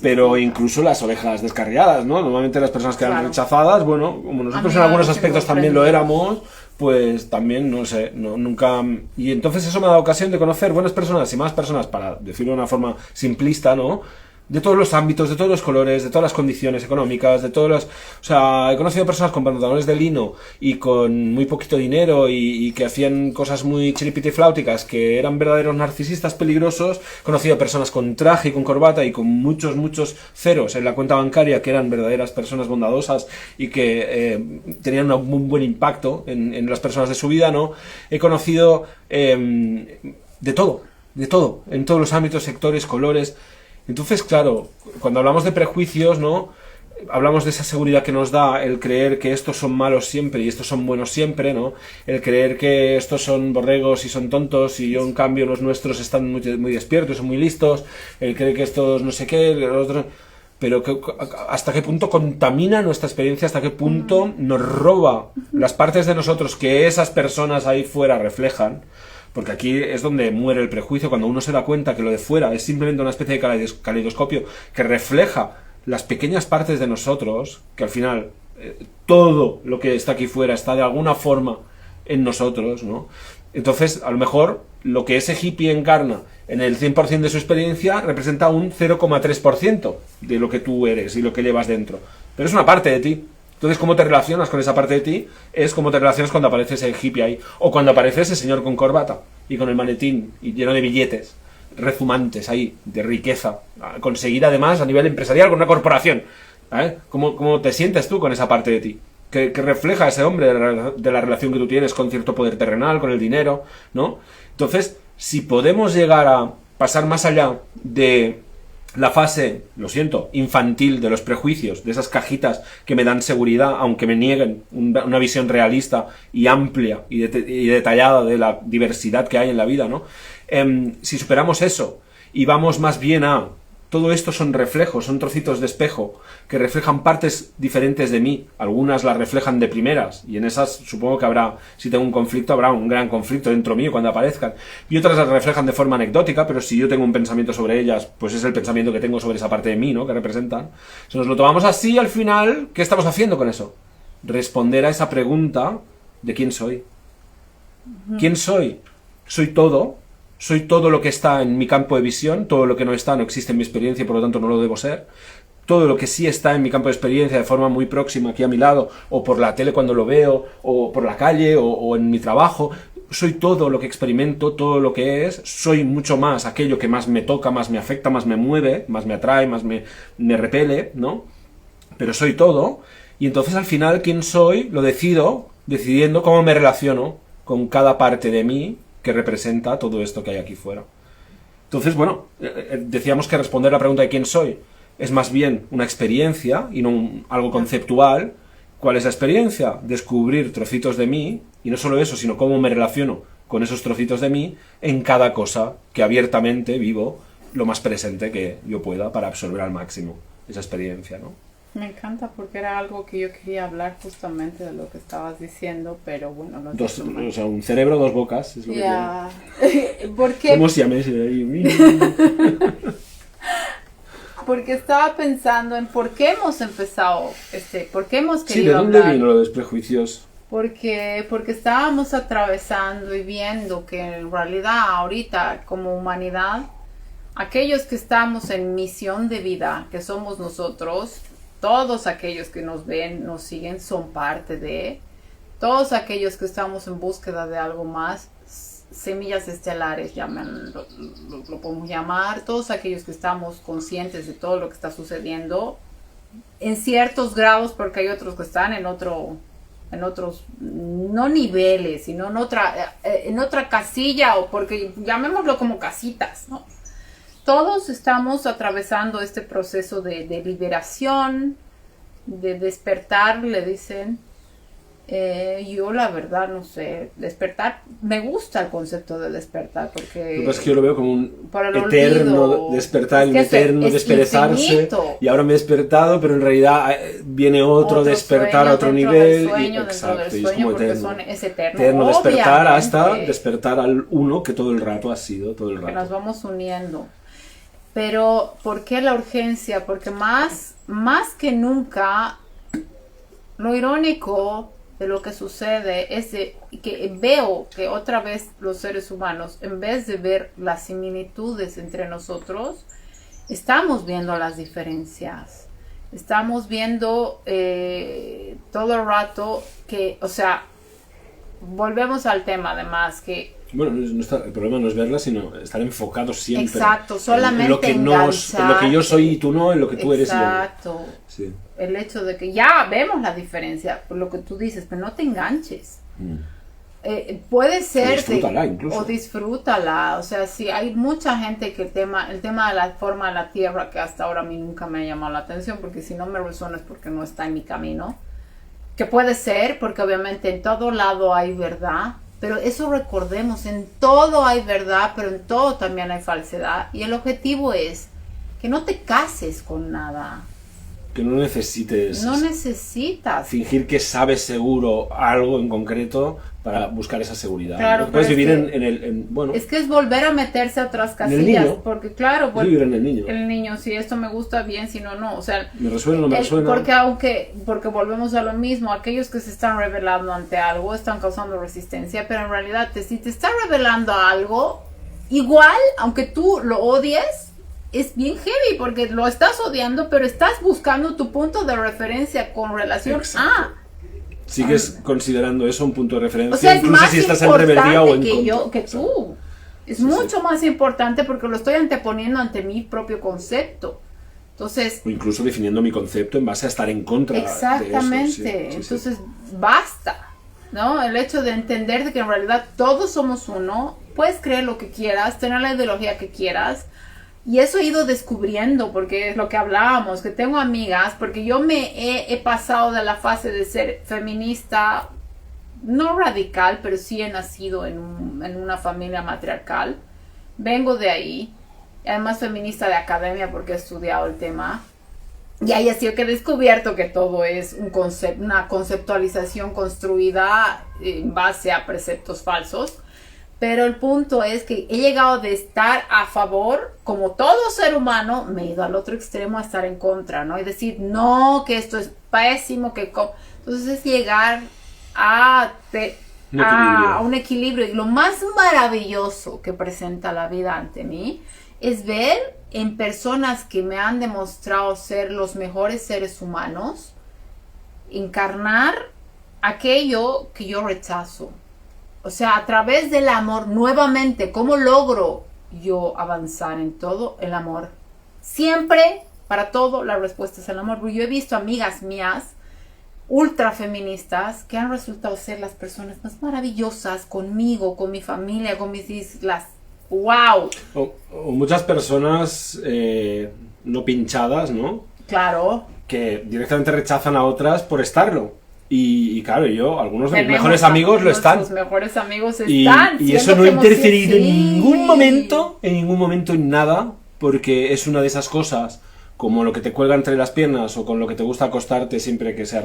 Pero incluso las ovejas descarriadas, ¿no? Normalmente las personas que eran rechazadas, bueno, como nosotros en algunos aspectos también lo éramos, pues también, no sé, nunca... Y entonces eso me ha dado ocasión de conocer buenas personas y más personas, para decirlo de una forma simplista, ¿no? De todos los ámbitos, de todos los colores, de todas las condiciones económicas, de todos los... O sea, he conocido personas con pantalones de lino y con muy poquito dinero y que hacían cosas muy chiripitifláuticas, que eran verdaderos narcisistas peligrosos. He conocido personas con traje y con corbata y con muchos ceros en la cuenta bancaria, que eran verdaderas personas bondadosas y que tenían un buen impacto en las personas de su vida, ¿no? He conocido de todo, en todos los ámbitos, sectores, colores... Entonces, claro, cuando hablamos de prejuicios, ¿no? Hablamos de esa seguridad que nos da el creer que estos son malos siempre y estos son buenos siempre, ¿no? El creer que estos son borregos y son tontos y yo, en cambio, los nuestros están muy despiertos, son muy listos. El creer que estos no sé qué, los otros... Pero hasta qué punto contamina nuestra experiencia, hasta qué punto nos roba las partes de nosotros que esas personas ahí fuera reflejan. Porque aquí es donde muere el prejuicio, cuando uno se da cuenta que lo de fuera es simplemente una especie de caleidoscopio que refleja las pequeñas partes de nosotros, que al final todo lo que está aquí fuera está de alguna forma en nosotros, ¿no? Entonces, a lo mejor, lo que ese hippie encarna en el 100% de su experiencia representa un 0,3% de lo que tú eres y lo que llevas dentro. Pero es una parte de ti. Entonces, cómo te relacionas con esa parte de ti es cómo te relacionas cuando aparece ese hippie ahí. O cuando aparece ese señor con corbata y con el maletín y lleno de billetes rezumantes ahí, de riqueza, conseguida además a nivel empresarial con una corporación. ¿Eh? ¿Cómo te sientes tú con esa parte de ti? Que refleja ese hombre de la relación que tú tienes con cierto poder terrenal, con el dinero, ¿no? Entonces, si podemos llegar a pasar más allá de la fase, lo siento, infantil de los prejuicios, de esas cajitas que me dan seguridad, aunque me nieguen una visión realista y amplia y detallada de la diversidad que hay en la vida, ¿no? Si superamos eso y vamos más bien a... Todo esto son reflejos, son trocitos de espejo que reflejan partes diferentes de mí. Algunas las reflejan de primeras y en esas supongo que habrá, si tengo un conflicto, habrá un gran conflicto dentro mío cuando aparezcan. Y otras las reflejan de forma anecdótica, pero si yo tengo un pensamiento sobre ellas, pues es el pensamiento que tengo sobre esa parte de mí, ¿no? Que representan. Si nos lo tomamos así, al final, ¿qué estamos haciendo con eso? Responder a esa pregunta de quién soy. ¿Quién soy? ¿Soy todo? ¿Soy todo lo que está en mi campo de visión? Todo lo que no está no existe en mi experiencia y por lo tanto no lo debo ser. Todo lo que sí está en mi campo de experiencia de forma muy próxima aquí a mi lado, o por la tele cuando lo veo, o por la calle, o en mi trabajo. Soy todo lo que experimento, todo lo que es. Soy mucho más aquello que más me toca, más me afecta, más me mueve, más me atrae, más me repele, ¿no? Pero soy todo. Y entonces al final, ¿quién soy? Lo decido, decidiendo cómo me relaciono con cada parte de mí que representa todo esto que hay aquí fuera. Entonces, bueno, decíamos que responder a la pregunta de quién soy es más bien una experiencia y no algo conceptual. ¿Cuál es la experiencia? Descubrir trocitos de mí, y no solo eso, sino cómo me relaciono con esos trocitos de mí en cada cosa que abiertamente vivo lo más presente que yo pueda para absorber al máximo esa experiencia, ¿no? Me encanta porque era algo que yo quería hablar justamente de lo que estabas diciendo, pero bueno, lo o sea, un cerebro, dos bocas, es lo que porque ¿cómo se llama ese de ahí? Porque estaba pensando en por qué hemos empezado, por qué hemos querido ¿de dónde hablar. vino lo de los prejuicios? Porque estábamos atravesando y viendo que en realidad ahorita como humanidad aquellos que estamos en misión de vida, que somos nosotros, todos aquellos que nos ven, nos siguen, son parte de, todos aquellos que estamos en búsqueda de algo más, semillas estelares, lo podemos llamar, todos aquellos que estamos conscientes de todo lo que está sucediendo, en ciertos grados, porque hay otros que están en otros, no niveles, sino en otra casilla, o porque llamémoslo como casitas, ¿no? Todos estamos atravesando este proceso de liberación, de despertar, le dicen. Yo la verdad no sé, despertar, me gusta el concepto de despertar porque... Lo que pasa es que yo lo veo como un el eterno olvido, despertar, es un eterno desperezarse, infinito. y ahora me he despertado, pero en realidad viene otro despertar sueño a otro dentro nivel. del sueño, Exacto, dentro del y es sueño, como porque eterno. es eterno. Eterno despertar hasta Obviamente, despertar al uno que todo el rato ha sido, todo el que nos rato. vamos uniendo. Pero, ¿por qué la urgencia? Porque más que nunca, lo irónico de lo que sucede es que veo que otra vez los seres humanos, en vez de ver las similitudes entre nosotros, estamos viendo las diferencias. Estamos viendo todo el rato que, o sea, volvemos al tema además que... Bueno, el problema no es verla, sino estar enfocados siempre. Exacto, solamente en lo que en lo que yo soy y tú no, en lo que tú eres y yo no. Exacto. Sí. El hecho de que ya vemos la diferencia, por lo que tú dices, pero no te enganches. Puede ser... O disfrútala incluso. O disfrútala. O sea, sí, hay mucha gente que el tema de la forma de la Tierra, que hasta ahora a mí nunca me ha llamado la atención, porque si no me resuena es porque no está en mi camino. Que puede ser, porque obviamente en todo lado hay verdad. Pero eso recordemos, en todo hay verdad, pero en todo también hay falsedad. Y el objetivo es que no te cases con nada. Que no necesites No necesitas. fingir que sabes seguro algo en concreto para buscar esa seguridad. Claro, ¿no? Puedes pero vivir bueno. Es que es volver a meterse a otras casillas. niño. Porque claro, vivir en el niño. El niño, si esto me gusta bien, si no, no. O sea, me resuena, no me resuena. Porque volvemos a lo mismo, aquellos que se están revelando ante algo están causando resistencia, pero en realidad si te está revelando algo, igual, aunque tú lo odies, es bien heavy porque lo estás odiando, pero estás buscando tu punto de referencia con relación a... Sigues considerando eso un punto de referencia, o sea, es incluso más si estás en rebeldía o en contra. Que tú. Es mucho más importante porque lo estoy anteponiendo ante mi propio concepto. Entonces... O incluso definiendo mi concepto en base a estar en contra exactamente. de eso. Entonces, basta, ¿no? El hecho de entender de que en realidad todos somos uno. Puedes creer lo que quieras, tener la ideología que quieras. Y eso he ido descubriendo, porque es lo que hablábamos, que tengo amigas, porque yo he pasado de la fase de ser feminista, no radical, pero sí he nacido en una familia matriarcal. Vengo de ahí, además feminista de academia porque he estudiado el tema. Y ahí ha sido que he descubierto que todo es una conceptualización construida en base a preceptos falsos. Pero el punto es que he llegado de estar a favor, como todo ser humano, me he ido al otro extremo a estar en contra, ¿no? Y decir, no, que esto es pésimo, entonces es llegar a un equilibrio. Y lo más maravilloso que presenta la vida ante mí es ver en personas que me han demostrado ser los mejores seres humanos, encarnar aquello que yo rechazo. O sea, a través del amor, nuevamente, ¿cómo logro yo avanzar en todo? El amor. Siempre, para todo, la respuesta es el amor. Porque yo he visto amigas mías, ultra feministas, que han resultado ser las personas más maravillosas conmigo, con mi familia, con mis islas. ¡Wow! O muchas personas no pinchadas, ¿no? Claro. Que directamente rechazan a otras por estarlo. Y claro, algunos de mis mejores amigos lo están. Los mejores amigos están. Y eso no ha interferido en ningún momento en nada, porque es una de esas cosas, como lo que te cuelga entre las piernas, o con lo que te gusta acostarte siempre que sea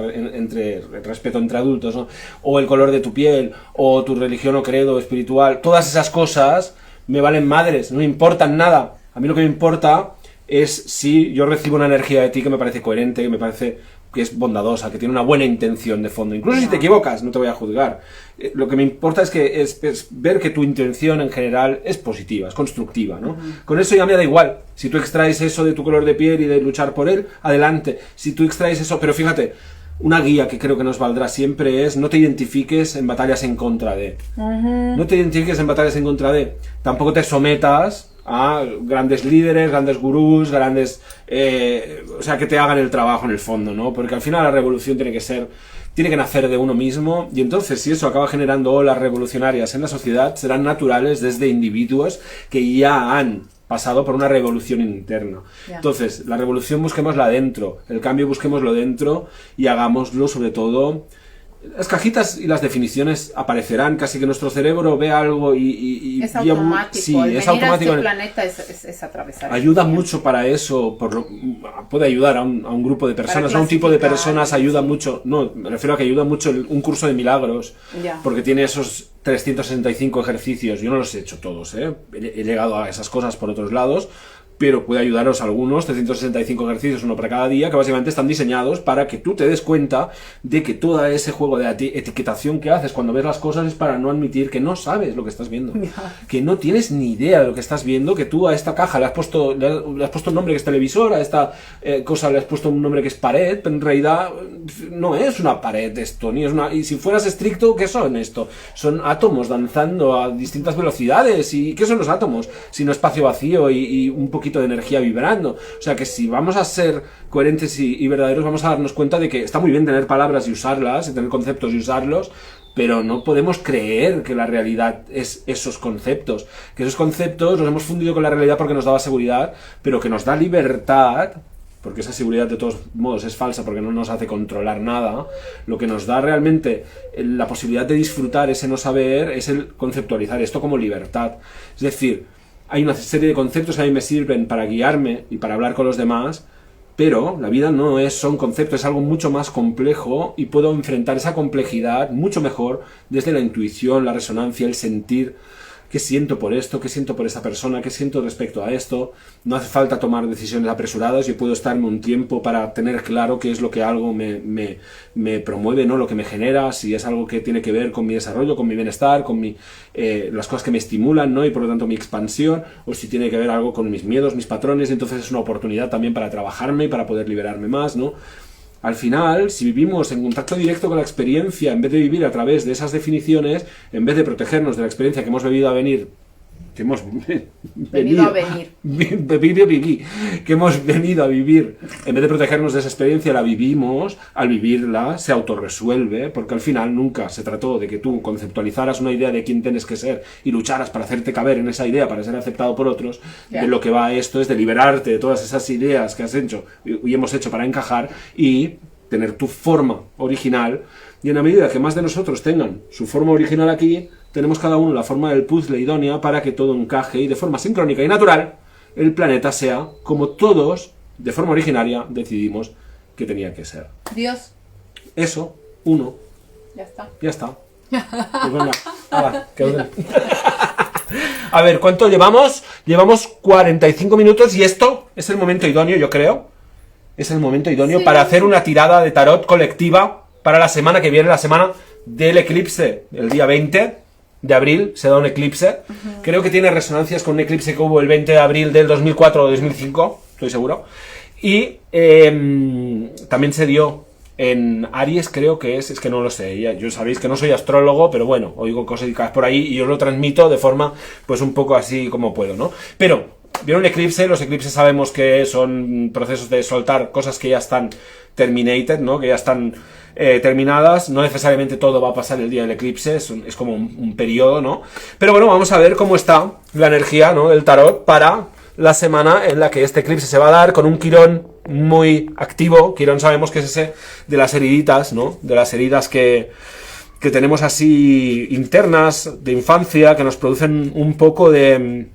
respeto entre adultos, ¿no? O el color de tu piel, o tu religión o credo espiritual. Todas esas cosas me valen madres, no me importan nada. A mí lo que me importa es si yo recibo una energía de ti que me parece coherente, que me parece que es bondadosa, que tiene una buena intención de fondo. Incluso si te equivocas, no te voy a juzgar. Lo que me importa es que es ver que tu intención en general es positiva, es constructiva, ¿no? Con eso ya me da igual. Si tú extraes eso de tu color de piel y de luchar por él, adelante. Si tú extraes eso, pero fíjate, una guía que creo que nos valdrá siempre es: no te identifiques en batallas en contra de. No te identifiques en batallas en contra de. Tampoco te sometas a grandes líderes, grandes gurús, grandes... o sea, que te hagan el trabajo en el fondo, ¿no? Porque al final la revolución tiene que nacer de uno mismo, y entonces si eso acaba generando olas revolucionarias en la sociedad, serán naturales desde individuos que ya han pasado por una revolución interna. Entonces, la revolución busquémosla dentro, el cambio busquémoslo dentro y hagámoslo sobre todo... Las cajitas y las definiciones aparecerán, casi que nuestro cerebro ve algo y es automático. Sí, el es venir automático. A este planeta es atravesar. Ayuda mucho para eso, puede ayudar a un grupo de personas, a un tipo de personas, ayuda mucho. No, me refiero a que ayuda mucho un curso de milagros, porque tiene esos 365 ejercicios. Yo no los he hecho todos, he llegado a esas cosas por otros lados, pero puede ayudaros algunos, 365 ejercicios, uno para cada día, que básicamente están diseñados para que tú te des cuenta de que todo ese juego de etiquetación que haces cuando ves las cosas es para no admitir que no sabes lo que estás viendo, que no tienes ni idea de lo que estás viendo, que tú a esta caja le has puesto un nombre que es televisor, a esta cosa le has puesto un nombre que es pared, pero en realidad no es una pared esto, ni es una... Y si fueras estricto, ¿qué son esto? Son átomos danzando a distintas velocidades. ¿Y qué son los átomos? Sino espacio vacío y un poquito de energía vibrando. O sea que si vamos a ser coherentes y verdaderos, vamos a darnos cuenta de que está muy bien tener palabras y usarlas, y tener conceptos y usarlos, pero no podemos creer que la realidad es esos conceptos. Que esos conceptos los hemos fundido con la realidad porque nos daba seguridad, pero que nos da libertad, porque esa seguridad de todos modos es falsa porque no nos hace controlar nada. Lo que nos da realmente la posibilidad de disfrutar ese no saber es el conceptualizar esto como libertad. Es decir, hay una serie de conceptos que a mí me sirven para guiarme y para hablar con los demás, pero la vida no son conceptos, es algo mucho más complejo, y puedo enfrentar esa complejidad mucho mejor desde la intuición, la resonancia, el sentir. ¿Qué siento por esto? ¿Qué siento por esta persona? ¿Qué siento respecto a esto? No hace falta tomar decisiones apresuradas. Yo puedo estarme un tiempo para tener claro qué es lo que algo me promueve, ¿no? Lo que me genera, si es algo que tiene que ver con mi desarrollo, con mi bienestar, con las cosas que me estimulan, ¿no? Y por lo tanto mi expansión, o si tiene que ver algo con mis miedos, mis patrones. Entonces es una oportunidad también para trabajarme y para poder liberarme más, ¿no? Al final, si vivimos en contacto directo con la experiencia, en vez de vivir a través de esas definiciones, en vez de protegernos de la experiencia que hemos venido a venir, que hemos venido a vivir, en vez de protegernos de esa experiencia, la vivimos. Al vivirla se autorresuelve, porque al final nunca se trató de que tú conceptualizaras una idea de quién tienes que ser y lucharas para hacerte caber en esa idea, para ser aceptado por otros. De lo que va esto es de liberarte de todas esas ideas que has hecho y hemos hecho para encajar, y tener tu forma original. Y en la medida que más de nosotros tengan su forma original aquí, tenemos cada uno la forma del puzzle idónea para que todo encaje y de forma sincrónica y natural el planeta sea como todos, de forma originaria, decidimos que tenía que ser. Dios. Eso, uno. Ya está. Ya está. Pues venga, ala, que dure. A ver, ¿cuánto llevamos? Llevamos 45 minutos y esto es el momento idóneo, yo creo. Es el momento idóneo para hacer una tirada de tarot colectiva para la semana que viene, la semana del eclipse, el día 20 de abril se da un eclipse. Creo que tiene resonancias con un eclipse que hubo el 20 de abril del 2004 o 2005, estoy seguro. Y también se dio en Aries, creo que es que no lo sé. Yo sabéis que no soy astrólogo, pero bueno, oigo cosas por ahí y os lo transmito de forma pues un poco así como puedo, ¿no? Pero viene un eclipse, los eclipses sabemos que son procesos de soltar cosas que ya están terminated, ¿no? Que ya están terminadas. No necesariamente todo va a pasar el día del eclipse, es como un periodo, ¿no? Pero bueno, vamos a ver cómo está la energía, ¿no? Del tarot para la semana en la que este eclipse se va a dar, con un Quirón muy activo. Quirón sabemos que es ese de las heriditas, ¿no? De las heridas que tenemos así internas, de infancia, que nos producen un poco de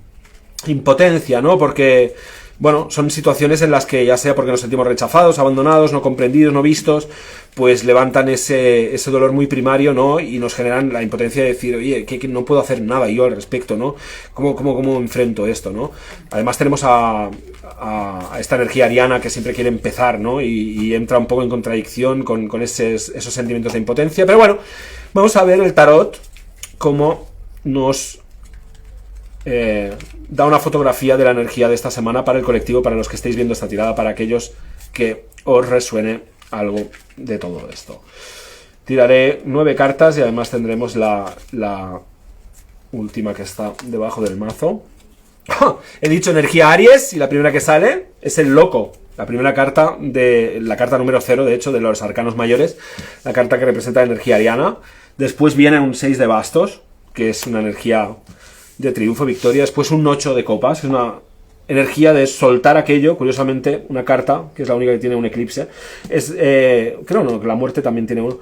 impotencia, ¿no? Porque bueno, son situaciones en las que, ya sea porque nos sentimos rechazados, abandonados, no comprendidos, no vistos, pues levantan ese dolor muy primario, ¿no? Y nos generan la impotencia de decir, oye, que no puedo hacer nada yo al respecto, ¿no? ¿Cómo enfrento esto, ¿no? Además tenemos a esta energía ariana que siempre quiere empezar, ¿no? Y entra un poco en contradicción con esos sentimientos de impotencia. Pero bueno, vamos a ver el tarot cómo nos da una fotografía de la energía de esta semana para el colectivo, para los que estéis viendo esta tirada, para aquellos que os resuene algo de todo esto. Tiraré 9 cartas y además tendremos la última que está debajo del mazo. He dicho energía Aries y la primera que sale es el loco. La primera carta, la carta número 0, de hecho, de los arcanos mayores, la carta que representa la energía ariana. Después viene un 6 de bastos, que es una energía de triunfo, victoria. Después un 8 de copas, es una energía de soltar aquello. Curiosamente, una carta, que es la única que tiene un eclipse, es, creo no, que la muerte también tiene uno.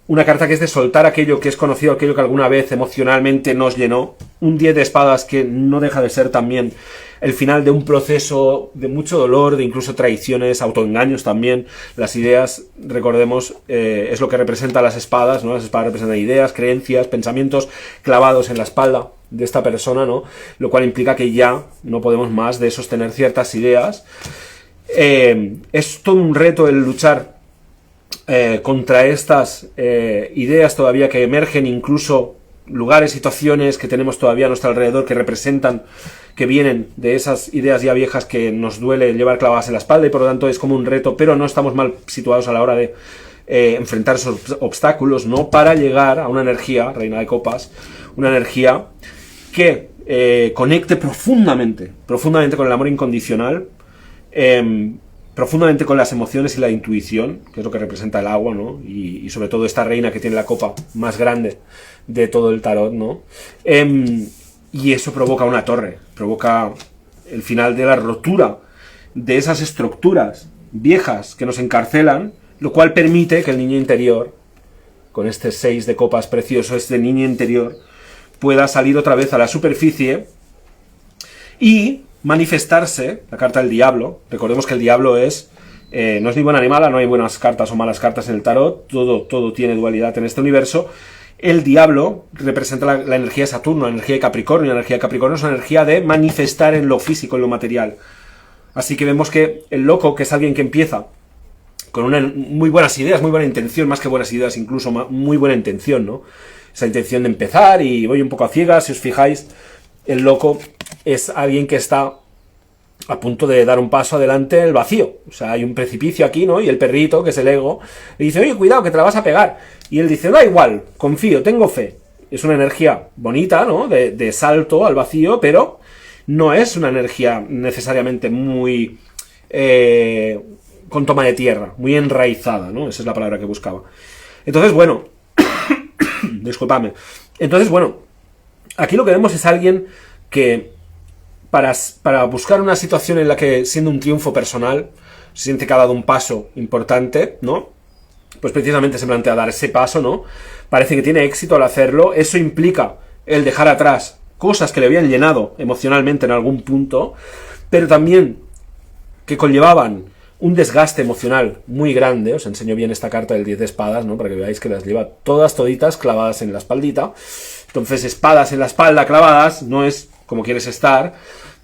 Una carta que es de soltar aquello que es conocido, aquello que alguna vez emocionalmente nos llenó. Un 10 de espadas que no deja de ser también el final de un proceso de mucho dolor, de incluso traiciones, autoengaños también. Las ideas, recordemos, es lo que representa las espadas, ¿no? Las espadas representan ideas, creencias, pensamientos clavados en la espalda de esta persona, ¿no? Lo cual implica que ya no podemos más de sostener ciertas ideas. Es todo un reto el luchar contra estas ideas todavía que emergen, incluso lugares, situaciones que tenemos todavía a nuestro alrededor que representan, que vienen de esas ideas ya viejas que nos duele llevar clavadas en la espalda, y por lo tanto es como un reto, pero no estamos mal situados a la hora de enfrentar esos obstáculos, ¿no? Para llegar a una energía, reina de copas, una energía que conecte profundamente con el amor incondicional, profundamente con las emociones y la intuición, que es lo que representa el agua, ¿no? Y sobre todo esta reina que tiene la copa más grande de todo el tarot, ¿no? Y eso provoca una torre, provoca el final de la rotura de esas estructuras viejas que nos encarcelan, lo cual permite que el niño interior, con este 6 de copas precioso, este niño interior, pueda salir otra vez a la superficie y manifestarse. La carta del diablo, recordemos que el diablo no es ni buena ni mala, no hay buenas cartas o malas cartas en el tarot, todo tiene dualidad en este universo. El diablo representa la energía de Saturno, la energía de Capricornio. La energía de Capricornio es una energía de manifestar en lo físico, en lo material. Así que vemos que el loco, que es alguien que empieza con muy buenas ideas, muy buena intención, más que buenas ideas, incluso muy buena intención, ¿no? Esa intención de empezar, y voy un poco a ciegas. Si os fijáis, el loco es alguien que está a punto de dar un paso adelante en el vacío. O sea, hay un precipicio aquí, ¿no? Y el perrito, que es el ego, le dice, oye, cuidado, que te la vas a pegar. Y él dice, da igual, confío, tengo fe. Es una energía bonita, ¿no? De salto al vacío, pero no es una energía necesariamente muy con toma de tierra, muy enraizada, ¿no? Esa es la palabra que buscaba. Entonces, bueno, disculpadme. Entonces, bueno, aquí lo que vemos es alguien que para buscar una situación en la que, siendo un triunfo personal, se siente que ha dado un paso importante, ¿no? Pues precisamente se plantea dar ese paso, ¿no? Parece que tiene éxito al hacerlo. Eso implica el dejar atrás cosas que le habían llenado emocionalmente en algún punto, pero también que conllevaban un desgaste emocional muy grande. Os enseño bien esta carta del 10 de espadas, ¿no? Para que veáis que las lleva toditas clavadas en la espaldita. Entonces, espadas en la espalda clavadas no es como quieres estar,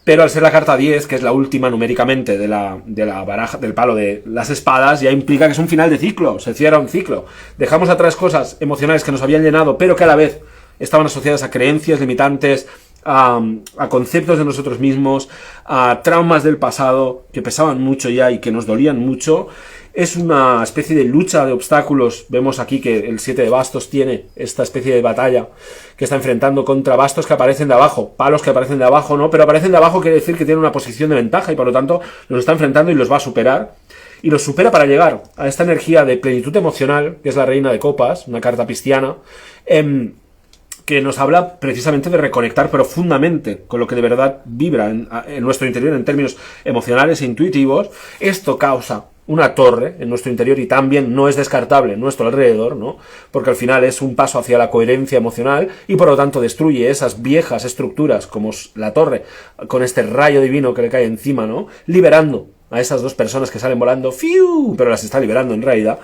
pero al ser la carta 10, que es la última numéricamente de la baraja, del palo de las espadas, ya implica que es un final de ciclo, se cierra un ciclo. Dejamos atrás cosas emocionales que nos habían llenado, pero que a la vez estaban asociadas a creencias limitantes, a conceptos de nosotros mismos, a traumas del pasado que pesaban mucho ya y que nos dolían mucho. Es una especie de lucha de obstáculos. Vemos aquí que el 7 de bastos tiene esta especie de batalla que está enfrentando contra bastos que aparecen de abajo, palos que aparecen de abajo, ¿no? Pero aparecen de abajo quiere decir que tiene una posición de ventaja y por lo tanto los está enfrentando y los va a superar. Y los supera para llegar a esta energía de plenitud emocional, que es la reina de copas, una carta pisciana, que nos habla precisamente de reconectar profundamente con lo que de verdad vibra en nuestro interior en términos emocionales e intuitivos. Esto causa una torre en nuestro interior y también no es descartable en nuestro alrededor, ¿no? Porque al final es un paso hacia la coherencia emocional y por lo tanto destruye esas viejas estructuras como la torre con este rayo divino que le cae encima, ¿no? Liberando a esas dos personas que salen volando, ¡fiu! Pero las está liberando en realidad.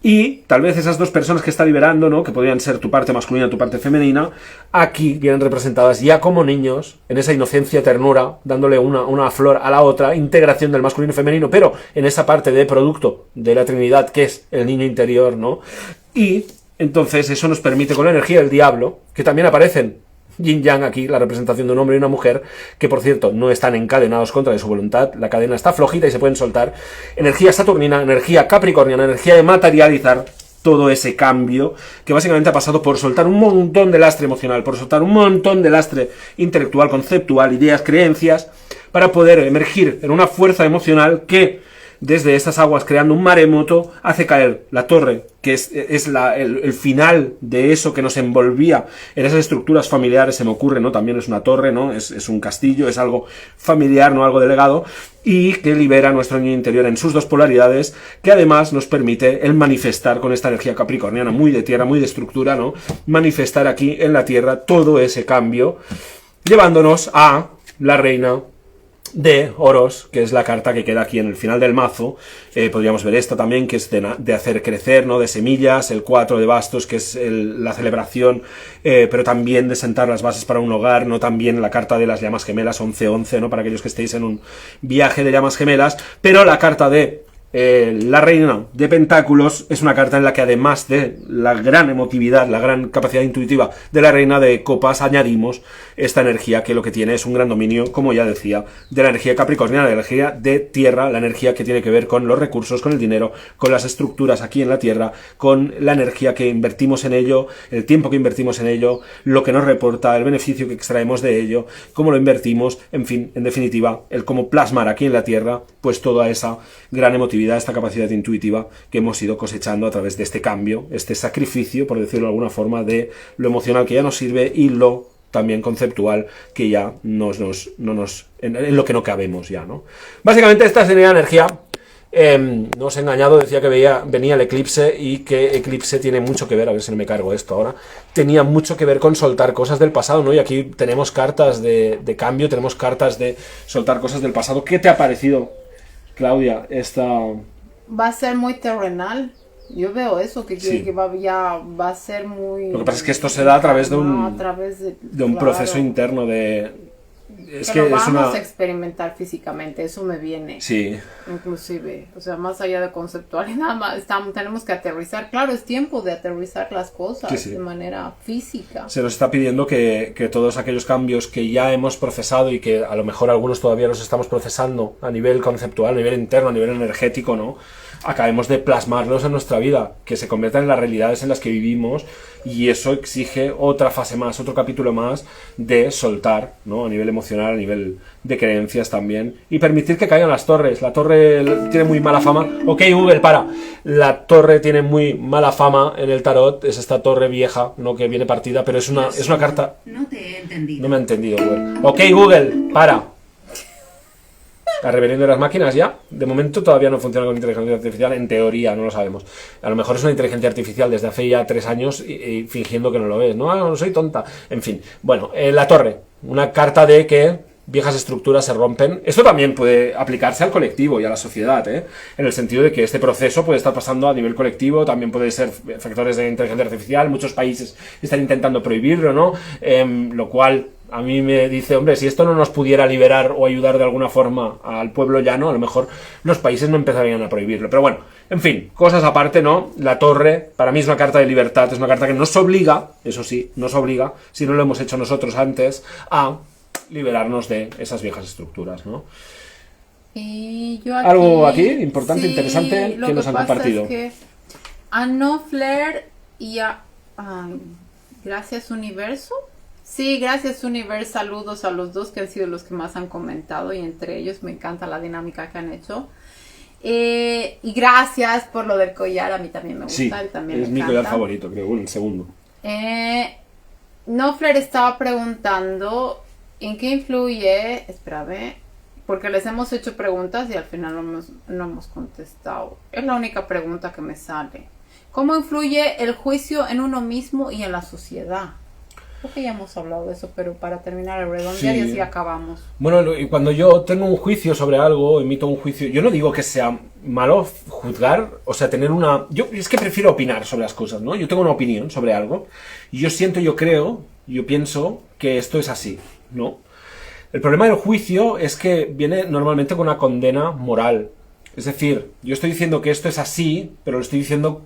Y tal vez esas dos personas que está liberando, ¿no? Que podrían ser tu parte masculina, tu parte femenina, aquí vienen representadas ya como niños, en esa inocencia, ternura, dándole una flor a la otra, integración del masculino y femenino, pero en esa parte de producto de la Trinidad, que es el niño interior, ¿no? Y entonces eso nos permite, con la energía del diablo, que también aparecen Yin Yang aquí, la representación de un hombre y una mujer, que por cierto no están encadenados contra de su voluntad, la cadena está flojita y se pueden soltar. Energía saturnina, energía capricorniana, energía de materializar todo ese cambio, que básicamente ha pasado por soltar un montón de lastre emocional, por soltar un montón de lastre intelectual, conceptual, ideas, creencias, para poder emergir en una fuerza emocional que desde estas aguas, creando un maremoto, hace caer la torre, que es el final de eso que nos envolvía en esas estructuras familiares, se me ocurre, ¿no? También es una torre, ¿no? Es un castillo, es algo familiar, no algo delegado, y que libera nuestro niño interior en sus dos polaridades, que además nos permite el manifestar con esta energía capricorniana, muy de tierra, muy de estructura, ¿no? Manifestar aquí en la tierra todo ese cambio, llevándonos a la reina de oros, que es la carta que queda aquí en el final del mazo. Podríamos ver esta también, que es de hacer crecer, ¿no? De semillas, el 4 de bastos, que es la celebración, pero también de sentar las bases para un hogar, ¿no? También la carta de las llamas gemelas, 11-11, ¿no? Para aquellos que estéis en un viaje de llamas gemelas, pero la carta de la reina de pentáculos es una carta en la que además de la gran emotividad, la gran capacidad intuitiva de la reina de copas, añadimos esta energía que lo que tiene es un gran dominio, como ya decía, de la energía capricorniana, de la energía de tierra, la energía que tiene que ver con los recursos, con el dinero, con las estructuras aquí en la tierra, con la energía que invertimos en ello, el tiempo que invertimos en ello, lo que nos reporta, el beneficio que extraemos de ello, cómo lo invertimos, en fin, en definitiva, el cómo plasmar aquí en la tierra, pues toda esa gran emotividad, esta capacidad intuitiva que hemos ido cosechando a través de este cambio, este sacrificio, por decirlo de alguna forma, de lo emocional que ya nos sirve y lo también conceptual que ya no nos en lo que no cabemos ya, ¿no? Básicamente esta sería la energía. No os he engañado, decía que venía el eclipse y que eclipse tiene mucho que ver, a ver si no me cargo esto ahora, tenía mucho que ver con soltar cosas del pasado, ¿no? Y aquí tenemos cartas de cambio, tenemos cartas de soltar cosas del pasado. ¿Qué te ha parecido, Claudia, esta? Va a ser muy terrenal. Yo veo eso, que va a ser muy... Lo que pasa es que esto se da a través de un, claro, proceso interno de... Pero vamos a experimentar físicamente, eso me viene. Sí. Inclusive, o sea, más allá de conceptualidad, tenemos que aterrizar. Claro, es tiempo de aterrizar las cosas de manera física. Se nos está pidiendo que todos aquellos cambios que ya hemos procesado y que a lo mejor algunos todavía los estamos procesando a nivel conceptual, a nivel interno, a nivel energético, ¿no? Acabemos de plasmarlos en nuestra vida, que se conviertan en las realidades en las que vivimos, y eso exige otra fase más, otro capítulo más de soltar, ¿no? A nivel emocional, a nivel de creencias también, y permitir que caigan las torres. La torre tiene muy mala fama. Ok, Google, para. La torre tiene muy mala fama en el tarot, es esta torre vieja, ¿no? Que viene partida, pero es una carta... No te he entendido. No me ha entendido, Google. Ok, Google, para. La rebelión de las máquinas ya, de momento todavía no funciona con inteligencia artificial, en teoría, no lo sabemos. A lo mejor es una inteligencia artificial desde hace ya 3 años y fingiendo que no lo ves, no soy tonta, en fin. Bueno, la torre, una carta de que viejas estructuras se rompen. Esto también puede aplicarse al colectivo y a la sociedad, en el sentido de que este proceso puede estar pasando a nivel colectivo, también puede ser factores de inteligencia artificial, muchos países están intentando prohibirlo, ¿no? Lo cual... A mí me dice, hombre, si esto no nos pudiera liberar o ayudar de alguna forma al pueblo llano, a lo mejor los países no empezarían a prohibirlo. Pero bueno, en fin, cosas aparte, ¿no? La torre, para mí es una carta de libertad, es una carta que nos obliga, eso sí, nos obliga, si no lo hemos hecho nosotros antes, a liberarnos de esas viejas estructuras, ¿no? Y algo aquí importante, interesante, que nos han compartido. Es que a No Flair y a Gracias Universo. Sí, gracias Universo, saludos a los dos que han sido los que más han comentado y entre ellos me encanta la dinámica que han hecho. Y gracias por lo del collar, a mí también me gusta. Sí, también es mi collar favorito, creo, el segundo. Nofler estaba preguntando en qué influye, espérame, porque les hemos hecho preguntas y al final no hemos contestado. Es la única pregunta que me sale. ¿Cómo influye el juicio en uno mismo y en la sociedad? Creo que ya hemos hablado de eso, pero para terminar el redondear y así acabamos. Bueno, y cuando yo tengo un juicio sobre algo, emito un juicio, yo no digo que sea malo juzgar, o sea, tener una... Yo es que prefiero opinar sobre las cosas, ¿no? Yo tengo una opinión sobre algo, y yo siento, yo creo, yo pienso que esto es así, ¿no? El problema del juicio es que viene normalmente con una condena moral. Es decir, yo estoy diciendo que esto es así, pero lo estoy diciendo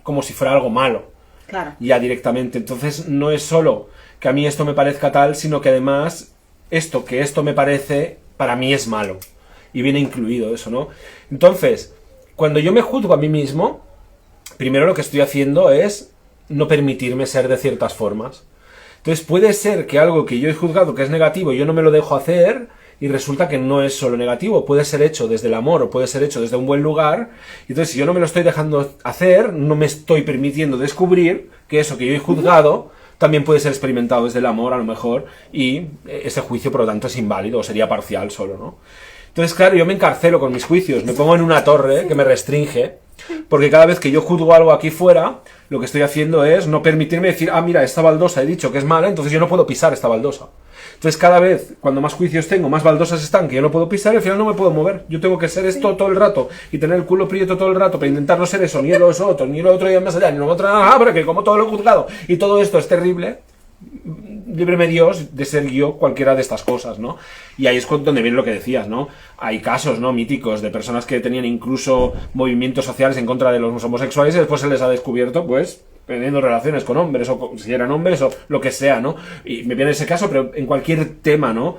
como si fuera algo malo. Claro. Ya directamente. Entonces no es solo que a mí esto me parezca tal, sino que además esto me parece, para mí es malo. Y viene incluido eso, ¿no? Entonces, cuando yo me juzgo a mí mismo, primero lo que estoy haciendo es no permitirme ser de ciertas formas. Entonces puede ser que algo que yo he juzgado que es negativo, yo no me lo dejo hacer y resulta que no es solo negativo, puede ser hecho desde el amor o puede ser hecho desde un buen lugar. Entonces si yo no me lo estoy dejando hacer, no me estoy permitiendo descubrir que eso que yo he juzgado también puede ser experimentado desde el amor a lo mejor, y ese juicio por lo tanto es inválido o sería parcial solo, ¿no? Entonces claro, yo me encarcelo con mis juicios, me pongo en una torre que me restringe, porque cada vez que yo juzgo algo aquí fuera, lo que estoy haciendo es no permitirme decir, ah, mira, esta baldosa he dicho que es mala, entonces yo no puedo pisar esta baldosa. Entonces cada vez, cuando más juicios tengo, más baldosas están que yo no puedo pisar, y al final no me puedo mover. Yo tengo que ser esto todo el rato, y tener el culo prieto todo el rato, para intentar no ser eso, ni lo otro, ni lo otro, y más allá, ni lo otro, porque como todo lo he juzgado, y todo esto es terrible, líbreme Dios de ser yo cualquiera de estas cosas, ¿no? Y ahí es donde viene lo que decías, ¿no? Hay casos, ¿no?, míticos de personas que tenían incluso movimientos sociales en contra de los homosexuales y después se les ha descubierto, pues, teniendo relaciones con hombres, o si eran hombres, o lo que sea, ¿no? Y me viene ese caso, pero en cualquier tema, ¿no?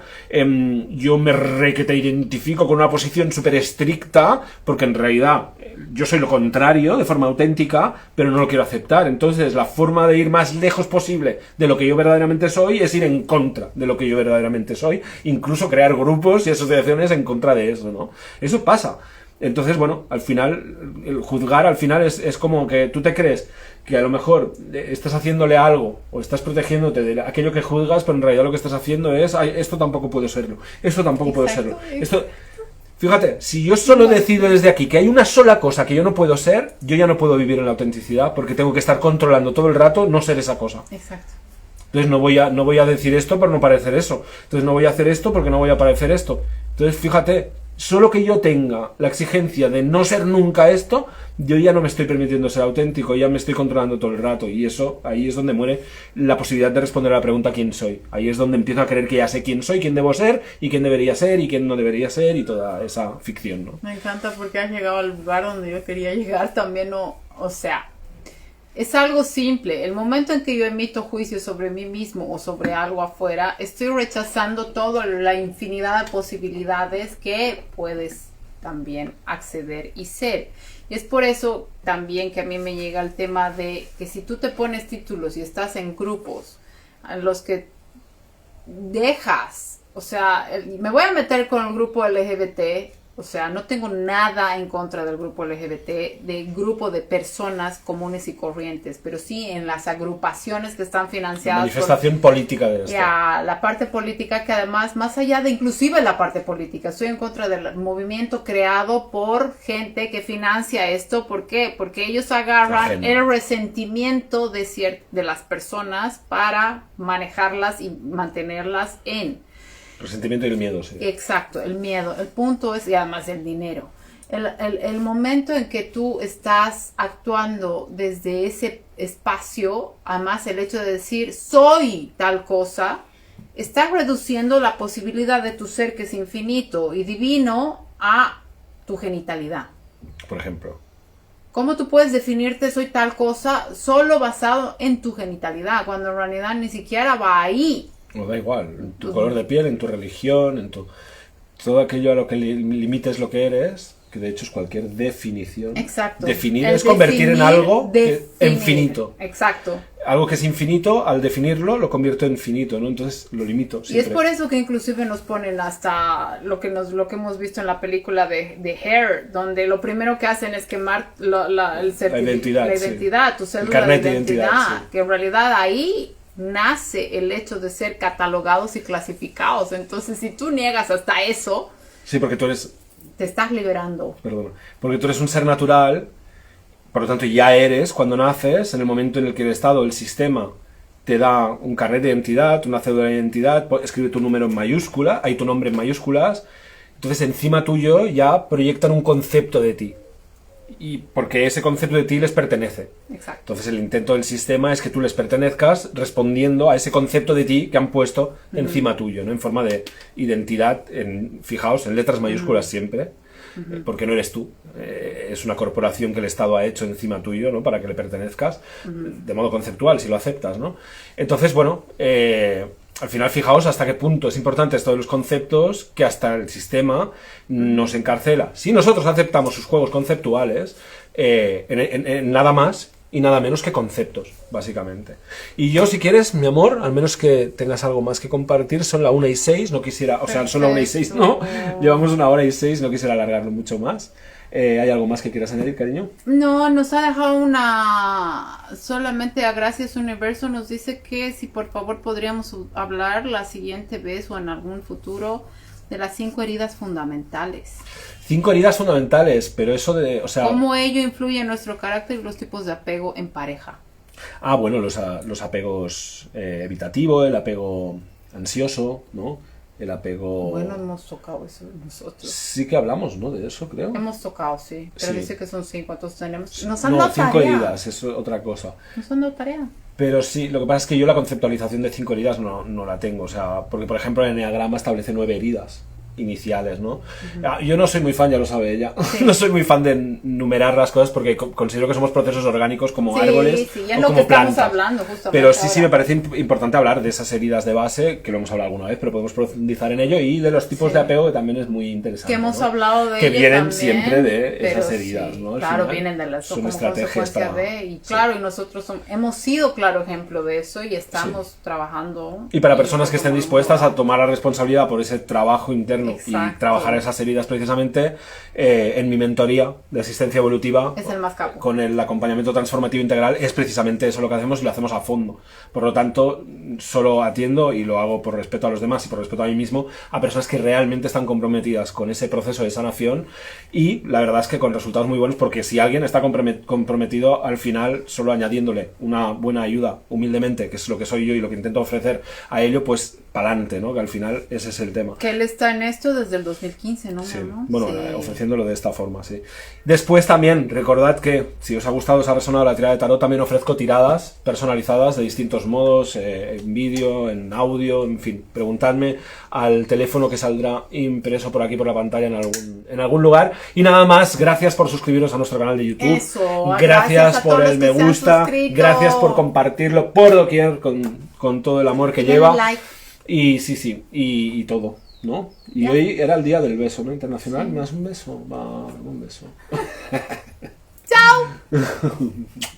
Yo me te identifico con una posición súper estricta, porque en realidad yo soy lo contrario, de forma auténtica, pero no lo quiero aceptar. Entonces, la forma de ir más lejos posible de lo que yo verdaderamente soy es ir en contra de lo que yo verdaderamente soy, incluso crear grupos y asociaciones en contra de eso, ¿no? Eso pasa. Entonces, bueno, al final, el juzgar al final es como que tú te crees que a lo mejor estás haciéndole algo o estás protegiéndote de aquello que juzgas, pero en realidad lo que estás haciendo es, ay, esto tampoco puede serlo, esto tampoco puede serlo. Esto, fíjate, si yo solo decido desde aquí que hay una sola cosa que yo no puedo ser, yo ya no puedo vivir en la autenticidad porque tengo que estar controlando todo el rato no ser esa cosa. Exacto. Entonces no voy a decir esto por no parecer eso. Entonces no voy a hacer esto porque no voy a parecer esto. Entonces fíjate, solo que yo tenga la exigencia de no ser nunca esto, yo ya no me estoy permitiendo ser auténtico, ya me estoy controlando todo el rato. Y eso, ahí es donde muere la posibilidad de responder a la pregunta ¿quién soy? Ahí es donde empiezo a creer que ya sé quién soy, quién debo ser, y quién debería ser, y quién no debería ser, y toda esa ficción, ¿no? Me encanta porque has llegado al lugar donde yo quería llegar también, o sea, es algo simple. El momento en que yo emito juicio sobre mí mismo o sobre algo afuera, estoy rechazando toda la infinidad de posibilidades que puedes también acceder y ser. Y es por eso también que a mí me llega el tema de que si tú te pones títulos y estás en grupos en los que dejas, o sea, me voy a meter con el grupo LGBT. O sea, no tengo nada en contra del grupo LGBT, del grupo de personas comunes y corrientes, pero sí en las agrupaciones que están financiadas. La manifestación política de esto. Ya, la parte política que además, más allá de inclusive la parte política, estoy en contra del movimiento creado por gente que financia esto. ¿Por qué? Porque ellos agarran el resentimiento de las personas para manejarlas y mantenerlas en... Resentimiento y el miedo, sí. Exacto, el miedo. El punto es, y además el dinero. El momento en que tú estás actuando desde ese espacio, además el hecho de decir, soy tal cosa, está reduciendo la posibilidad de tu ser que es infinito y divino a tu genitalidad. Por ejemplo. ¿Cómo tú puedes definirte soy tal cosa solo basado en tu genitalidad, cuando en realidad ni siquiera va ahí? No da igual, en tu color de piel, en tu religión, en todo aquello a lo que limites lo que eres, que de hecho es cualquier definición. Exacto. Definir es convertir en algo infinito. Exacto. Algo que es infinito, al definirlo, lo convierto en finito, ¿no? Entonces lo limito siempre. Y es por eso que inclusive nos ponen hasta lo que hemos visto en la película de Hair, donde lo primero que hacen es quemar la identidad, tu cédula de identidad, sí. Que en realidad ahí nace el hecho de ser catalogados y clasificados. Entonces, si tú niegas hasta eso, Sí, porque tú eres... Te estás liberando. Perdona. Porque tú eres un ser natural, por lo tanto ya eres, cuando naces, en el momento en el que el Estado, el sistema, te da un carnet de identidad, una cédula de identidad, escribe tu número en mayúscula, hay tu nombre en mayúsculas, entonces encima tuyo ya proyectan un concepto de ti. Y porque ese concepto de ti les pertenece. Exacto. Entonces el intento del sistema es que tú les pertenezcas respondiendo a ese concepto de ti que han puesto encima tuyo, ¿no? En forma de identidad, fijaos, en letras mayúsculas siempre, porque no eres tú. Es una corporación que el Estado ha hecho encima tuyo, ¿no? Para que le pertenezcas, de modo conceptual, si lo aceptas, ¿no? Entonces, bueno, al final fijaos hasta qué punto es importante esto de los conceptos, que hasta el sistema nos encarcela. Si nosotros aceptamos sus juegos conceptuales, en nada más y nada menos que conceptos, básicamente. Y yo, si quieres, mi amor, al menos que tengas algo más que compartir, son la 1:06, no quisiera, o sea, son la 1:06, no, llevamos 1:06, no quisiera alargarlo mucho más. ¿Hay algo más que quieras añadir, cariño? No, nos ha dejado solamente a Gracias Universo, nos dice que si por favor podríamos hablar la siguiente vez o en algún futuro de las 5 heridas fundamentales. 5 heridas fundamentales, pero eso de, o sea... ¿Cómo ello influye en nuestro carácter y los tipos de apego en pareja? Ah, bueno, los apegos evitativo, el apego ansioso, ¿no? El apego... Bueno, hemos tocado eso nosotros. Sí que hablamos, ¿no? De eso, creo. Hemos tocado, sí. Pero Sí. dice que son 5. Entonces tenemos... Nos han dado 5 tarea. heridas, es otra cosa. Nos han dado tarea. Pero sí, lo que pasa es que yo la conceptualización de 5 heridas no la tengo. O sea, porque por ejemplo el enneagrama establece 9 heridas iniciales, ¿no? Yo no soy muy fan, ya lo sabe ella, Sí. no soy muy fan de numerar las cosas porque considero que somos procesos orgánicos como Sí, árboles sí, es o lo como que estamos plantas. hablando justamente Pero sí ahora. me parece importante hablar de esas heridas de base, que lo hemos hablado alguna vez, pero podemos profundizar en ello, y de los tipos Sí. de apego, que también es muy interesante. Que hemos ¿no? hablado de que ello vienen también, siempre de pero esas heridas, sí, ¿no? Al claro, final, vienen de las son como estrategias consecuencia para... de, y sí. claro, y nosotros hemos sido claro ejemplo de eso y estamos trabajando. Y para personas que estén tomando- dispuestas a tomar la responsabilidad por ese trabajo interno Exacto. y trabajar esas heridas precisamente, en mi mentoría de asistencia evolutiva, Es el más capo. con el acompañamiento transformativo integral, es precisamente eso lo que hacemos y lo hacemos a fondo. Por lo tanto, solo atiendo, y lo hago por respeto a los demás y por respeto a mí mismo, a personas que realmente están comprometidas con ese proceso de sanación, y la verdad es que con resultados muy buenos, porque si alguien está comprometido, al final, solo añadiéndole una buena ayuda, humildemente, que es lo que soy yo y lo que intento ofrecer a ello, pues pa'lante, ¿no? Que al final ese es el tema. Que él está en esto desde el 2015, ¿no? Sí, ¿no? bueno, Sí. ofreciéndolo de esta forma, sí. Después también, recordad que si os ha gustado, os ha resonado la tirada de tarot, también ofrezco tiradas personalizadas de distintos modos, en vídeo, en audio, en fin. Preguntadme al teléfono que saldrá impreso por aquí por la pantalla en algún lugar. Y nada más, gracias por suscribiros a nuestro canal de YouTube. Eso, gracias gracias a por todos el los que me se han gusta, suscrito. gracias por compartirlo por doquier con todo el amor que Denle lleva. like. Y sí, y todo, ¿no? Y Ya. hoy era el día del beso, ¿no? Internacional. ¿Me das un beso? Va, un beso. ¡Chao!